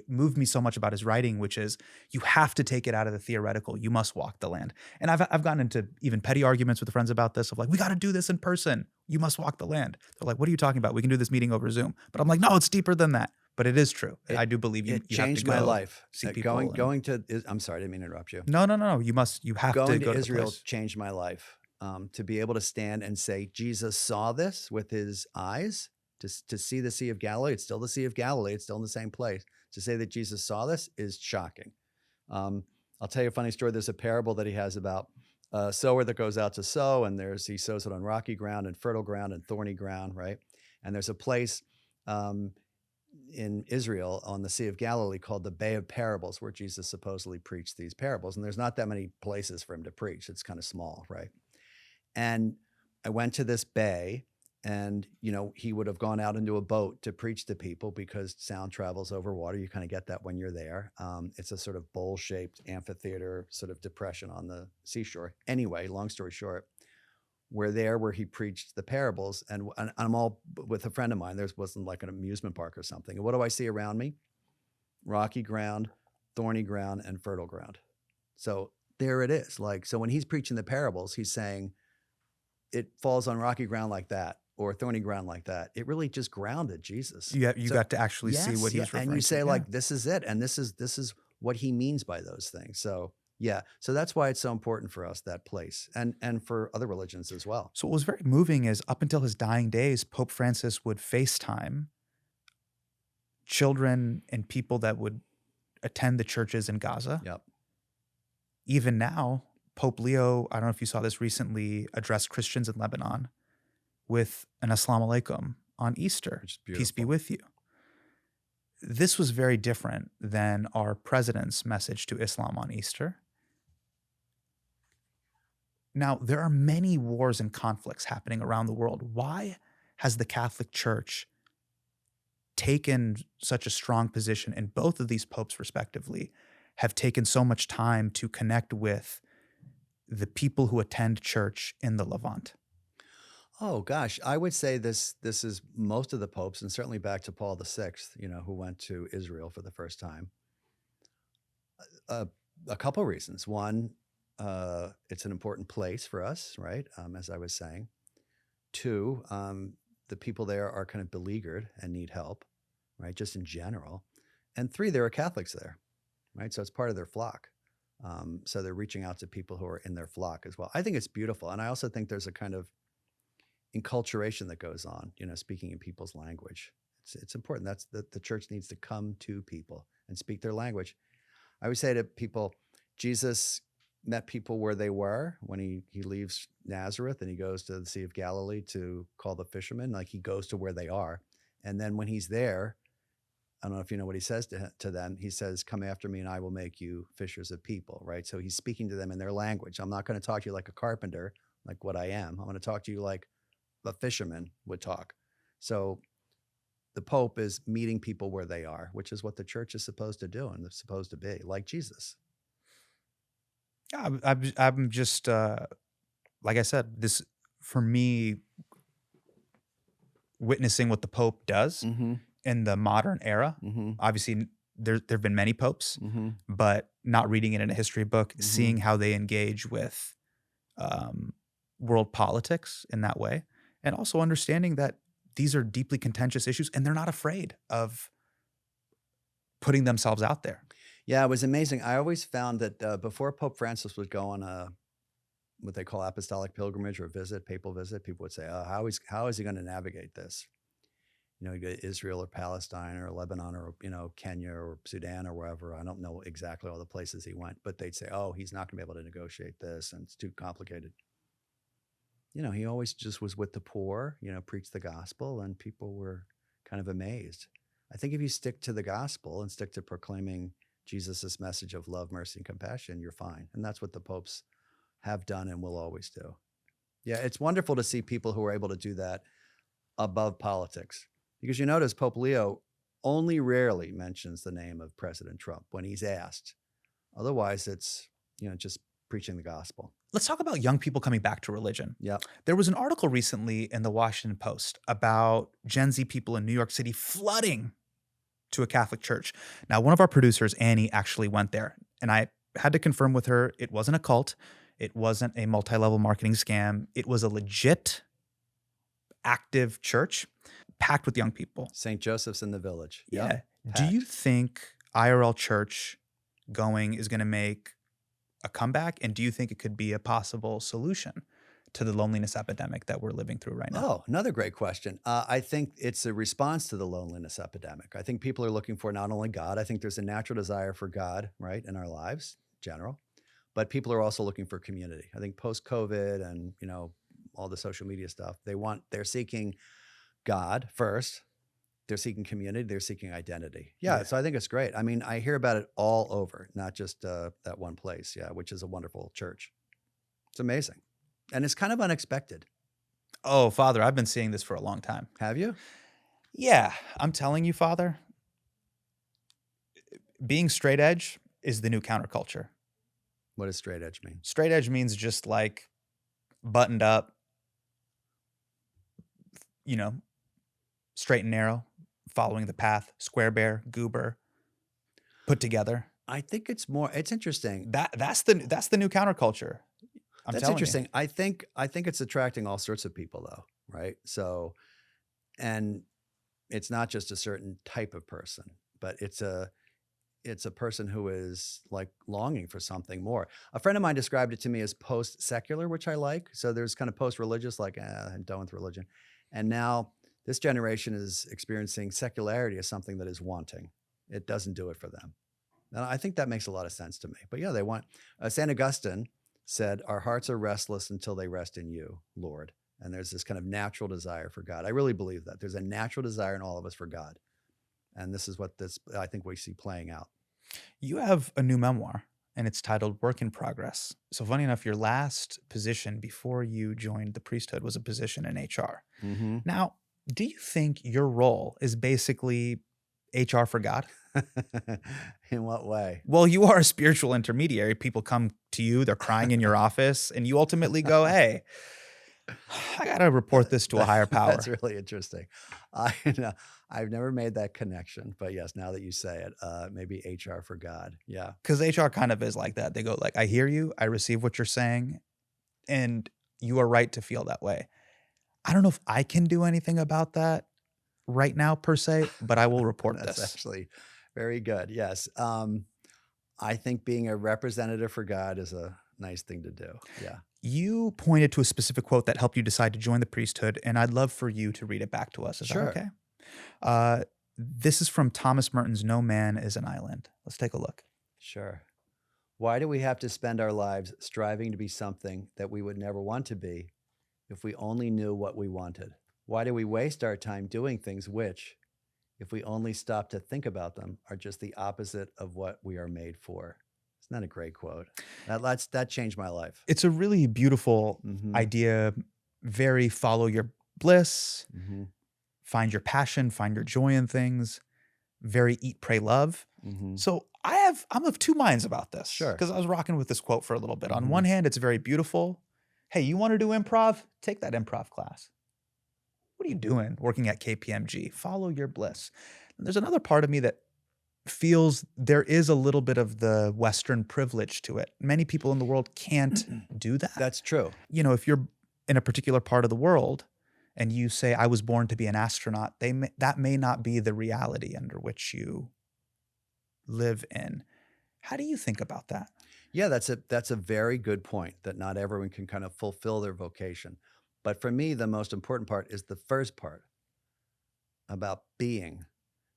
moved me so much about his writing, which is you have to take it out of the theoretical. You must walk the land. And I've gotten into even petty arguments with friends about this of like, we got to do this in person. You must walk the land. They're like, what are you talking about? We can do this meeting over Zoom. But I'm like, no, it's deeper than that. But it is true. I do believe you changed have to my life. See people going to, I'm sorry, I didn't mean to interrupt you. No. You have to go to Israel place. changed my life. To be able to stand and say, Jesus saw this with his eyes, to see the Sea of Galilee. It's still the Sea of Galilee. It's still in the same place. To say that Jesus saw this is shocking. I'll tell you a funny story. There's a parable that he has about a sower that goes out to sow, and he sows it on rocky ground and fertile ground and thorny ground, right? And there's a place in Israel on the Sea of Galilee called the Bay of Parables, where Jesus supposedly preached these parables. And there's not that many places for him to preach. It's kind of small, right? And I went to this bay, and, he would have gone out into a boat to preach to people because sound travels over water. You kind of get that when you're there. It's a sort of bowl-shaped amphitheater sort of depression on the seashore. Anyway, long story short, we're there where he preached the parables, and I'm all with a friend of mine. There wasn't like an amusement park or something. And what do I see around me? Rocky ground, thorny ground, and fertile ground. So there it is. So when he's preaching the parables, he's saying it falls on rocky ground like that, or thorny ground like that. It really just grounded Jesus. You got to actually see what he was referring to. And you say this is it. And this is what he means by those things. So so that's why it's so important for us, that place, and for other religions as well. So what was very moving is up until his dying days, Pope Francis would FaceTime children and people that would attend the churches in Gaza. Yep. Even now, Pope Leo, I don't know if you saw this recently, addressed Christians in Lebanon with an Assalamu alaikum on Easter. Peace be with you. This was very different than our president's message to Islam on Easter. Now, there are many wars and conflicts happening around the world. Why has the Catholic Church taken such a strong position, and both of these popes respectively have taken so much time to connect with the people who attend church in the Levant? Oh gosh, I would say this is most of the popes, and certainly back to Paul VI, who went to Israel for the first time. A couple of reasons. One, it's an important place for us, right? As I was saying. Two, the people there are kind of beleaguered and need help, right? Just in general. And three, there are Catholics there, right? So it's part of their flock. So they're reaching out to people who are in their flock as well. I think it's beautiful. And I also think there's a kind of enculturation that goes on, speaking in people's language. It's important. That's the church needs to come to people and speak their language. I would say to people, Jesus met people where they were when he leaves Nazareth and he goes to the Sea of Galilee to call the fishermen. Like he goes to where they are. And then when he's there, I don't know if you know what he says to them. He says, come after me and I will make you fishers of people, right? So he's speaking to them in their language. I'm not going to talk to you like a carpenter, like what I am. I'm going to talk to you like a fisherman would talk. So the Pope is meeting people where they are, which is what the church is supposed to do and it's supposed to be, like Jesus. I'm just, like I said, this, for me, witnessing what the Pope does in the modern era, obviously there have been many popes, but not reading it in a history book, seeing how they engage with world politics in that way, and also understanding that these are deeply contentious issues and they're not afraid of putting themselves out there. Yeah, it was amazing. I always found that before Pope Francis would go on a what they call apostolic pilgrimage or papal visit, people would say, "Oh, how is he going to navigate this? You know, you go to Israel or Palestine or Lebanon or Kenya or Sudan or wherever. I don't know exactly all the places he went, but they'd say, "Oh, he's not going to be able to negotiate this, and it's too complicated." He always just was with the poor. Preached the gospel, and people were kind of amazed. I think if you stick to the gospel and stick to proclaiming Jesus' message of love, mercy, and compassion, you're fine. And that's what the popes have done and will always do. Yeah, it's wonderful to see people who are able to do that above politics. Because you notice Pope Leo only rarely mentions the name of President Trump when he's asked. Otherwise, it's just preaching the gospel. Let's talk about young people coming back to religion. Yeah. There was an article recently in the Washington Post about Gen Z people in New York City flooding to a Catholic church. Now, one of our producers, Annie, actually went there, and I had to confirm with her it wasn't a cult. It wasn't a multi-level marketing scam. It was a legit, active church packed with young people. St. Joseph's in the Village. Yeah. Yep. Do you think IRL church going is going to make a comeback? And do you think it could be a possible solution to the loneliness epidemic that we're living through right now? Oh, another great question. I think it's a response to the loneliness epidemic. I think people are looking for not only God, I think there's a natural desire for God, right, in our lives, general, but people are also looking for community. I think post-COVID and, all the social media stuff, they're seeking God first. They're seeking community. They're seeking identity. Yeah. So I think it's great. I mean, I hear about it all over, not just that one place. Yeah. Which is a wonderful church. It's amazing. And it's kind of unexpected. Oh, Father, I've been seeing this for a long time. Have you? Yeah. I'm telling you, Father, being straight edge is the new counterculture. What does straight edge mean? Straight edge means just like buttoned up, straight and narrow, following the path, square bear, goober, put together. I think it's interesting. That's the new counterculture. That's interesting. You. I think it's attracting all sorts of people though, right? So, and it's not just a certain type of person, but it's a person who is like longing for something more. A friend of mine described it to me as post-secular, which I like. So there's kind of post-religious, like I'm done with religion. And now this generation is experiencing secularity as something that is wanting. It doesn't do it for them. And I think that makes a lot of sense to me. But yeah, they want, St. Augustine said, our hearts are restless until they rest in you, Lord. And there's this kind of natural desire for God. I really believe that. There's a natural desire in all of us for God. And this is what I think we see playing out. You have a new memoir, and it's titled Work in Progress. So funny enough, your last position before you joined the priesthood was a position in HR. Mm-hmm. Now, do you think your role is basically HR for God? In what way? Well, you are a spiritual intermediary. People come to you, they're crying in your office, and you ultimately go, hey, I got to report this to a higher power. That's really interesting. I've never made that connection, but yes, now that you say it, maybe HR for God. Yeah. Because HR kind of is like that. They go like, I hear you, I receive what you're saying, and you are right to feel that way. I don't know if I can do anything about that right now per se, but I will report That's this. Actually very good. Yes. I think being a representative for God is a nice thing to do. Yeah. You pointed to a specific quote that helped you decide to join the priesthood, and I'd love for you to read it back to us. Is Sure. that okay? This is from Thomas Merton's No Man is an Island. Let's take a look. Sure. Why do we have to spend our lives striving to be something that we would never want to be if we only knew what we wanted? Why do we waste our time doing things which, if we only stop to think about them, are just the opposite of what we are made for? Isn't that a great quote? That changed my life. It's a really beautiful idea, very follow your bliss, find your passion, find your joy in things, very eat, pray, love. So I'm of two minds about this. Sure. Because I was rocking with this quote for a little bit. On one hand, it's very beautiful. Hey, you want to do improv? Take that improv class. What are you doing working at KPMG? Follow your bliss. And there's another part of me that feels there is a little bit of the Western privilege to it. Many people in the world can't do that. That's true. You know, if you're in a particular part of the world and you say, I was born to be an astronaut, that may not be the reality under which you live in. How do you think about that? Yeah, that's a very good point, that not everyone can kind of fulfill their vocation. But for me, the most important part is the first part about being,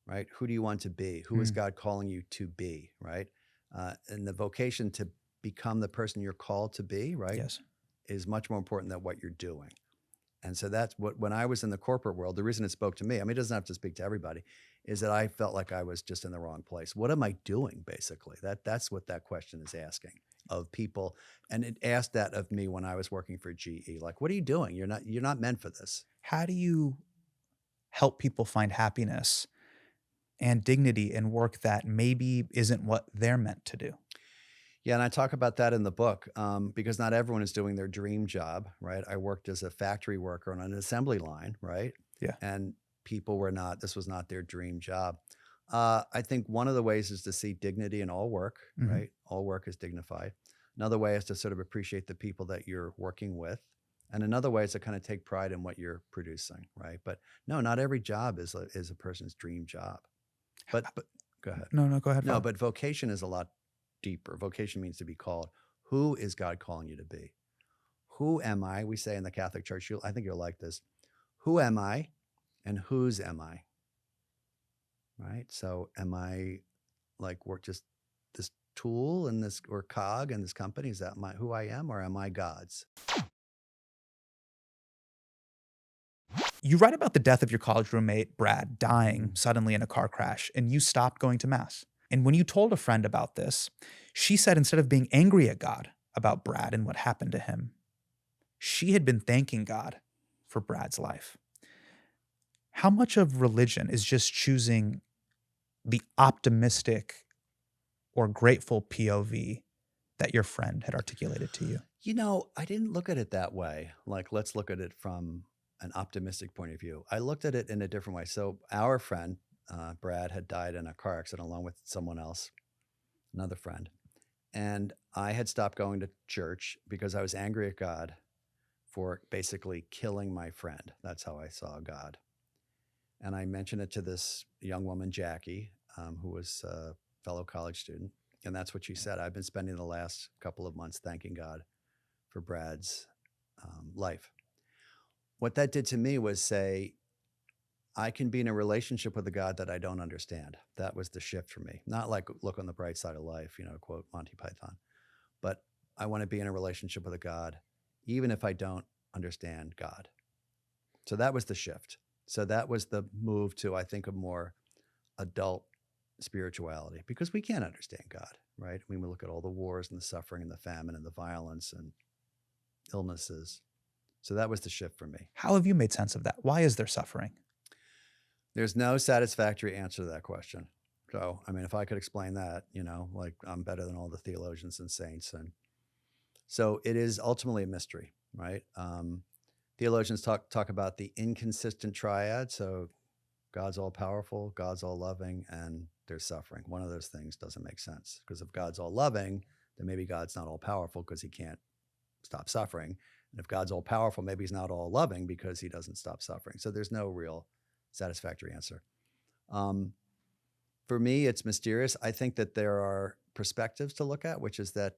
right? Who do you want to be? Who is God calling you to be, right? And the vocation to become the person you're called to be, right? Yes. Is much more important than what you're doing. And so that's what, when I was in the corporate world, the reason it spoke to me, I mean, it doesn't have to speak to everybody, is that I felt like I was just in the wrong place. What am I doing, basically? That's what that question is asking of people. And it asked that of me when I was working for GE. Like, what are you doing? You're not meant for this. How do you help people find happiness and dignity in work that maybe isn't what they're meant to do? Yeah, and I talk about that in the book because not everyone is doing their dream job, right? I worked as a factory worker on an assembly line, right? Yeah. And people were not, this was not their dream job. I think one of the ways is to see dignity in all work, right? All work is dignified. Another way is to sort of appreciate the people that you're working with. And another way is to kind of take pride in what you're producing, right? But no, not every job is a person's dream job. But go ahead. No, go ahead. No, Father. but vocation is a lot deeper. Vocation means to be called. Who is God calling you to be? Who am I? We say in the Catholic Church, I think you'll like this. Who am I and whose am I? Right? So am I like we're just this tool in this or cog in this company? Is that who I am, or am I God's? You write about the death of your college roommate, Brad, dying suddenly in a car crash, and you stopped going to Mass. And when you told a friend about this, she said instead of being angry at God about Brad and what happened to him, she had been thanking God for Brad's life. How much of religion is just choosing the optimistic or grateful POV that your friend had articulated to you? You know, I didn't look at it that way. Like, let's look at it from an optimistic point of view. I looked at it in a different way. So our friend, Brad, had died in a car accident along with someone else, another friend. And I had stopped going to church because I was angry at God for basically killing my friend. That's how I saw God. And I mentioned it to this young woman, Jackie, who was a fellow college student. And that's what she said. I've been spending the last couple of months thanking God for Brad's life. What that did to me was say, I can be in a relationship with a God that I don't understand. That was the shift for me. Not like look on the bright side of life, you know, quote Monty Python. But I want to be in a relationship with a God, even if I don't understand God. So that was the shift. So that was the move to, I think, a more adult spirituality, because we can't understand God, right? I mean, we look at all the wars and the suffering and the famine and the violence and illnesses. So that was the shift for me. How have you made sense of that? Why is there suffering? There's no satisfactory answer to that question. So, I mean, if I could explain that, you know, like I'm better than all the theologians and saints. And so it is ultimately a mystery, right? Theologians talk about the inconsistent triad. So God's all powerful, God's all loving, and there's suffering. One of those things doesn't make sense, because if God's all loving, then maybe God's not all powerful because he can't stop suffering. And if God's all powerful, maybe he's not all loving because he doesn't stop suffering. So there's no real satisfactory answer. For me, it's mysterious. I think that there are perspectives to look at, which is that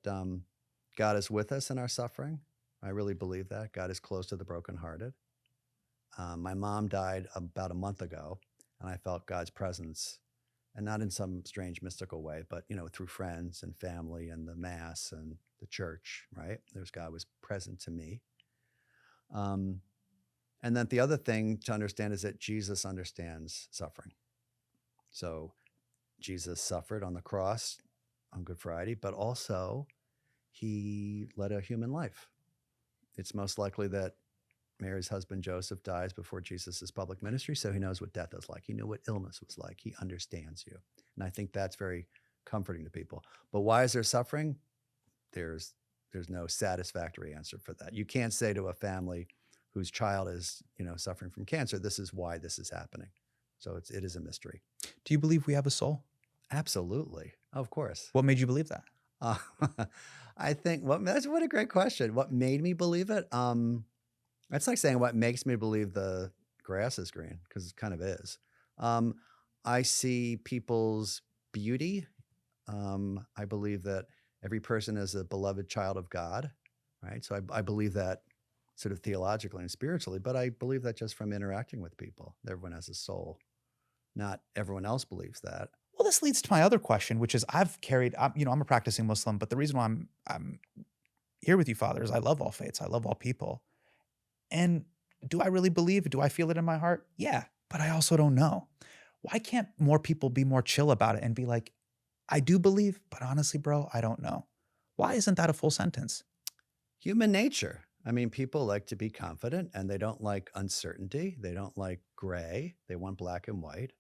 God is with us in our suffering. I really believe that. God is close to the brokenhearted. My mom died about a month ago, and I felt God's presence and not in some strange mystical way, but, through friends and family and the mass and the church, right? God was present to me. And then the other thing to understand is that Jesus understands suffering. So Jesus suffered on the cross on Good Friday, but also he led a human life. It's most likely that Mary's husband Joseph dies before Jesus' public ministry, so he knows what death is like. He knew what illness was like. He understands you. And I think that's very comforting to people. But why is there suffering? There's no satisfactory answer for that. You can't say to a family whose child is, suffering from cancer, this is why this is happening. So it is a mystery. Do you believe we have a soul? Absolutely. Of course. What made you believe that? I think what a great question. What made me believe it? That's like saying what makes me believe the grass is green, because it kind of is. I see people's beauty. I believe that every person is a beloved child of God, right? So I believe that sort of theologically and spiritually, but I believe that just from interacting with people. Everyone has a soul. Not everyone else believes that. Well, this leads to my other question, which is I'm a practicing Muslim, but the reason why I'm here with you, Father, is I love all faiths. I love all people. And do I really believe it? Do I feel it in my heart? Yeah, but I also don't know. Why can't more people be more chill about it and be like, I do believe, but honestly, bro, I don't know. Why isn't that a full sentence? Human nature. I mean, people like to be confident and they don't like uncertainty. They don't like gray. They want black and white.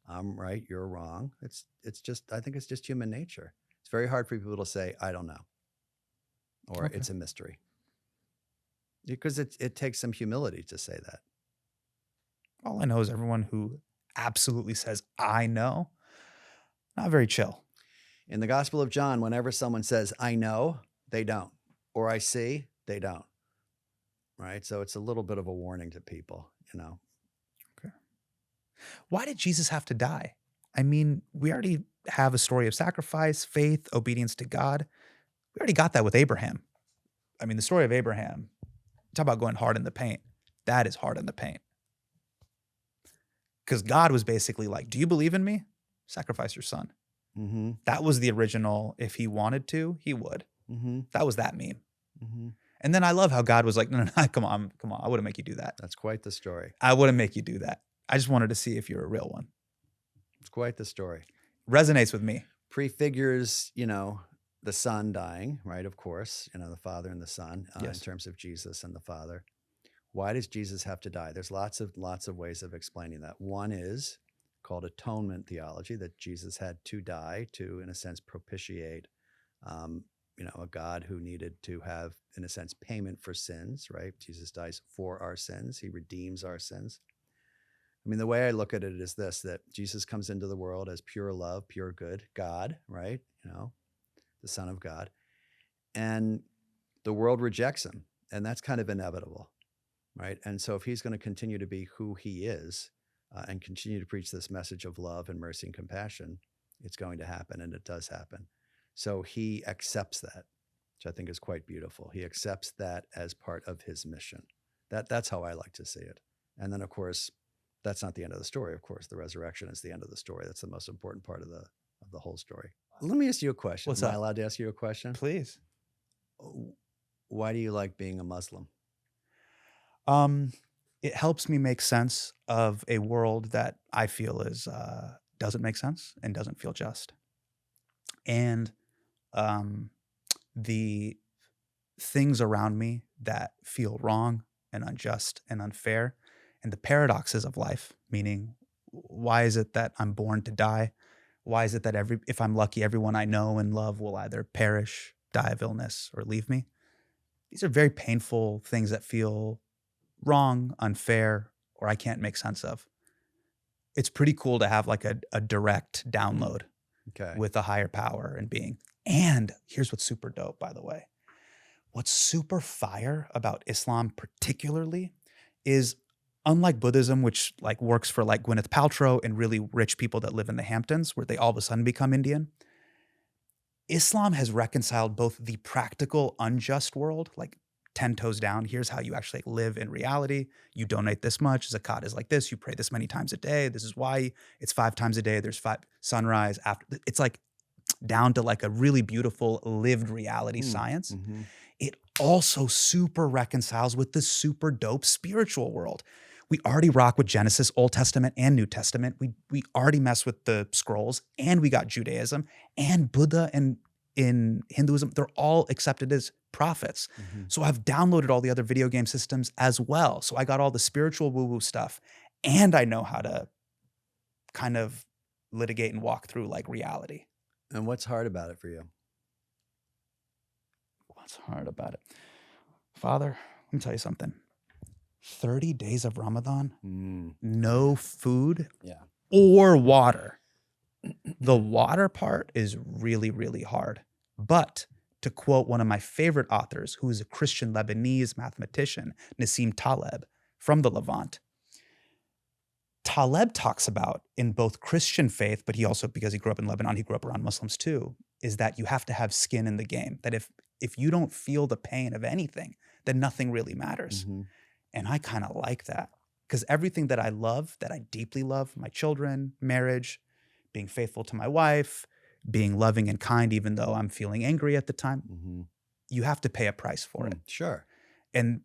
I'm right, you're wrong. I think it's just human nature. It's very hard for people to say, I don't know, or It's a mystery. Because it takes some humility to say that. All I know is everyone who absolutely says, I know, not very chill. In the Gospel of John, whenever someone says, I know, they don't. Or I see, they don't. Right? So it's a little bit of a warning to people, Okay. Why did Jesus have to die? I mean, we already have a story of sacrifice, faith, obedience to God. We already got that with Abraham. I mean, the story of Abraham, talk about going hard in the paint. That is hard in the paint. Because God was basically like, do you believe in me? Sacrifice your son. Mm-hmm. That was the original, if he wanted to, he would. Mm-hmm. That was that meme. Mm-hmm. And then I love how God was like, no, come on. I wouldn't make you do that. That's quite the story. I wouldn't make you do that. I just wanted to see if you're a real one. It's quite the story. Resonates with me. Prefigures, the son dying, right? Of course, the Father and the Son, Yes. in terms of Jesus and the Father. Why does Jesus have to die? There's lots of ways of explaining that. One is called atonement theology, that Jesus had to die to, in a sense, propitiate, a God who needed to have, in a sense, payment for sins, right? Jesus dies for our sins. He redeems our sins. I mean, the way I look at it is this, that Jesus comes into the world as pure love, pure good, God, right? The Son of God. And the world rejects him. And that's kind of inevitable, right? And so if he's going to continue to be who he is and continue to preach this message of love and mercy and compassion, it's going to happen, and it does happen. So he accepts that, which I think is quite beautiful. He accepts that as part of his mission. That's how I like to see it. And then, of course, that's not the end of the story. Of course, the resurrection is the end of the story. That's the most important part of the whole story. Let me ask you a question. What's Am I up? allowed to ask you a question? Please. Why do you like being a Muslim? It helps me make sense of a world that I feel is doesn't make sense and doesn't feel just. And the things around me that feel wrong and unjust and unfair, and the paradoxes of life, meaning why is it that I'm born to die? Why is it that if I'm lucky, everyone I know and love will either perish, die of illness, or leave me? These are very painful things that feel wrong, unfair, or I can't make sense of. It's pretty cool to have like a direct download with a higher power and being. And here's what's super dope, by the way. What's super fire about Islam particularly is, unlike Buddhism, which like works for like Gwyneth Paltrow and really rich people that live in the Hamptons, where they all of a sudden become Indian, Islam has reconciled both the practical, unjust world, like 10 toes down. Here's how you actually live in reality. You donate this much. Zakat is like this. You pray this many times a day. This is why it's 5 times a day. There's 5 sunrise after. It's like down to like a really beautiful lived reality science. Mm-hmm. It also super reconciles with the super dope spiritual world. We already rock with Genesis, Old Testament and New Testament. We already mess with the scrolls, and we got Judaism and Buddha, and in Hinduism, they're all accepted as prophets. Mm-hmm. So I've downloaded all the other video game systems as well. So I got all the spiritual woo-woo stuff, and I know how to kind of litigate and walk through like reality. And what's hard about it for you? What's hard about it? Father, let me tell you something. 30 days of Ramadan, no food or water. The water part is really, really hard. But to quote one of my favorite authors, who is a Christian Lebanese mathematician, Nassim Taleb from the Levant, Taleb talks about in both Christian faith, but he also, because he grew up in Lebanon, he grew up around Muslims too, is that you have to have skin in the game. That if you don't feel the pain of anything, then nothing really matters. Mm-hmm. And I kind of like that, because everything that I love, that I deeply love, my children, marriage, being faithful to my wife, being loving and kind, even though I'm feeling angry at the time, you have to pay a price for it. Sure. And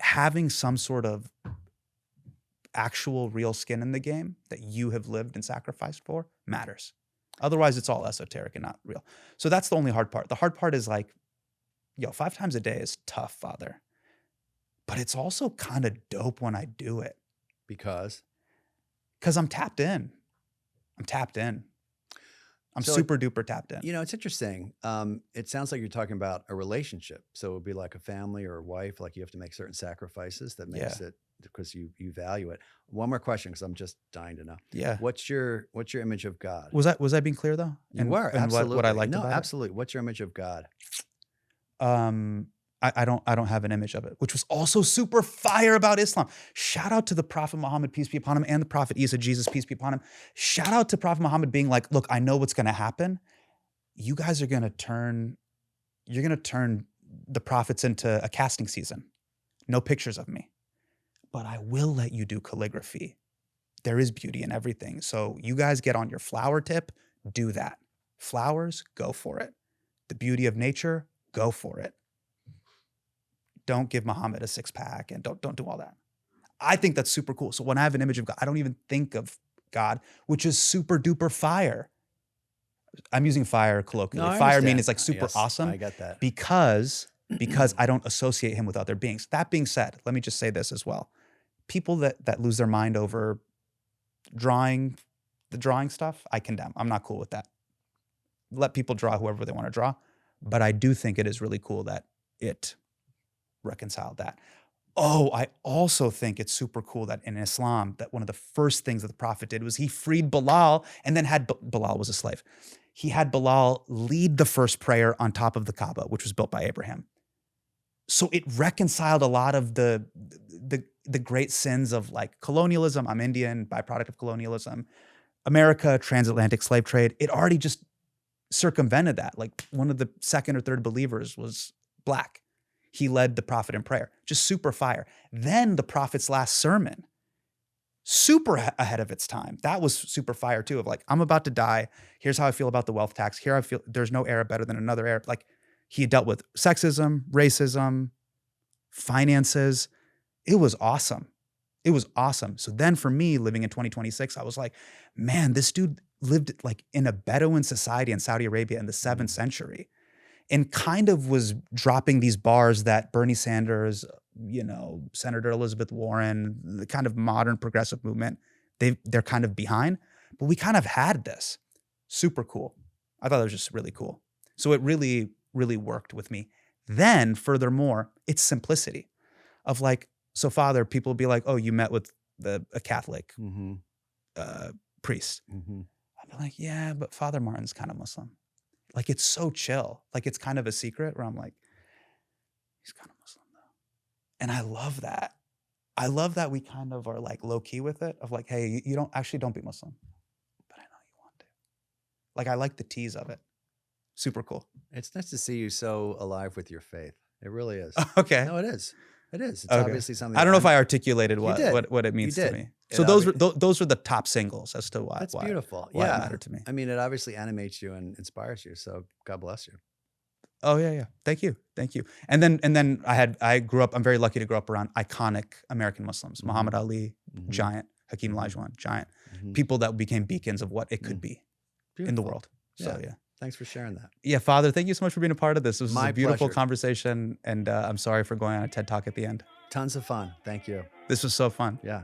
having some sort of actual real skin in the game that you have lived and sacrificed for matters. Otherwise, it's all esoteric and not real. So that's the only hard part. The hard part is like, 5 times a day is tough, Father. But it's also kind of dope when I do it. Because I'm tapped in. I'm So super duper tapped in. it's interesting. It sounds like you're talking about a relationship. So it would be like a family or a wife, like you have to make certain sacrifices that makes it, because you value it. One more question, because I'm just dying to know. Yeah. What's your image of God? Was I being clear though? You were, and absolutely. what I liked no, about absolutely. What's your image of God? it? I don't have an image of it, which was also super fire about Islam. Shout out to the Prophet Muhammad, peace be upon him, and the Prophet Isa, Jesus, peace be upon him. Shout out to Prophet Muhammad being like, look, I know what's going to happen. You guys are going to turn the prophets into a casting season. No pictures of me, but I will let you do calligraphy. There is beauty in everything. So you guys get on your flower tip, do that. Flowers, go for it. The beauty of nature, go for it. Don't give Muhammad a 6-pack and don't do all that. I think that's super cool. So when I have an image of God, I don't even think of God, which is super duper fire. I'm using fire colloquially. No, I fire means understand. it's like super Yes, awesome. I get that. Because I don't associate him with other beings. That being said, let me just say this as well. People that lose their mind over drawing stuff, I condemn. I'm not cool with that. Let people draw whoever they want to draw. But I do think it is really cool that it reconciled that. Oh, I also think it's super cool that in Islam, that one of the first things that the Prophet did was he freed Bilal, and then had Bilal was a slave. He had Bilal lead the first prayer on top of the Kaaba, which was built by Abraham. So it reconciled a lot of the great sins of like colonialism. I'm Indian, byproduct of colonialism. America, transatlantic slave trade. It already just circumvented that. Like one of the second or third believers was black. He led the Prophet in prayer, just super fire. Then the Prophet's last sermon, super ahead of its time. That was super fire too, of like, I'm about to die. Here's how I feel about the wealth tax. Here I feel there's no era better than another era. Like he dealt with sexism, racism, finances. It was awesome. It was awesome. So then for me, living in 2026, I was like, man, this dude lived like in a Bedouin society in Saudi Arabia in the 7th century. And kind of was dropping these bars that Bernie Sanders, Senator Elizabeth Warren, the kind of modern progressive movement, they're kind of behind. But we kind of had this. Super cool. I thought it was just really cool. So it really, really worked with me. Then, furthermore, it's simplicity of like, so Father, people will be like, oh, you met with a Catholic priest. Mm-hmm. I'd be like, yeah, but Father Martin's kind of Muslim. Like, it's so chill. Like, it's kind of a secret where I'm like, he's kind of Muslim though. And I love that. I love that we kind of are like low key with it of like, hey, you don't be Muslim, but I know you want to. Like, I like the tease of it. Super cool. It's nice to see you so alive with your faith. It really is. Okay. No, it is. It is. It's Okay. obviously something. I don't know if I'm- I articulated You did. what it means You to did. me. It So those obvi- those were the top singles as to why. That's why, beautiful. Why Yeah. it mattered to me. I mean, it obviously animates you and inspires you. So God bless you. Oh yeah. Thank you. And then I grew up. I'm very lucky to grow up around iconic American Muslims. Muhammad Ali, giant. Hakeem Olajuwon, giant. People that became beacons of what it could be in the Beautiful. world. So yeah. Thanks for sharing that. Yeah, Father, thank you so much for being a part of this. This was My a beautiful pleasure. conversation, and I'm sorry for going on a TED Talk at the end. Tons of fun. Thank you. This was so fun. Yeah.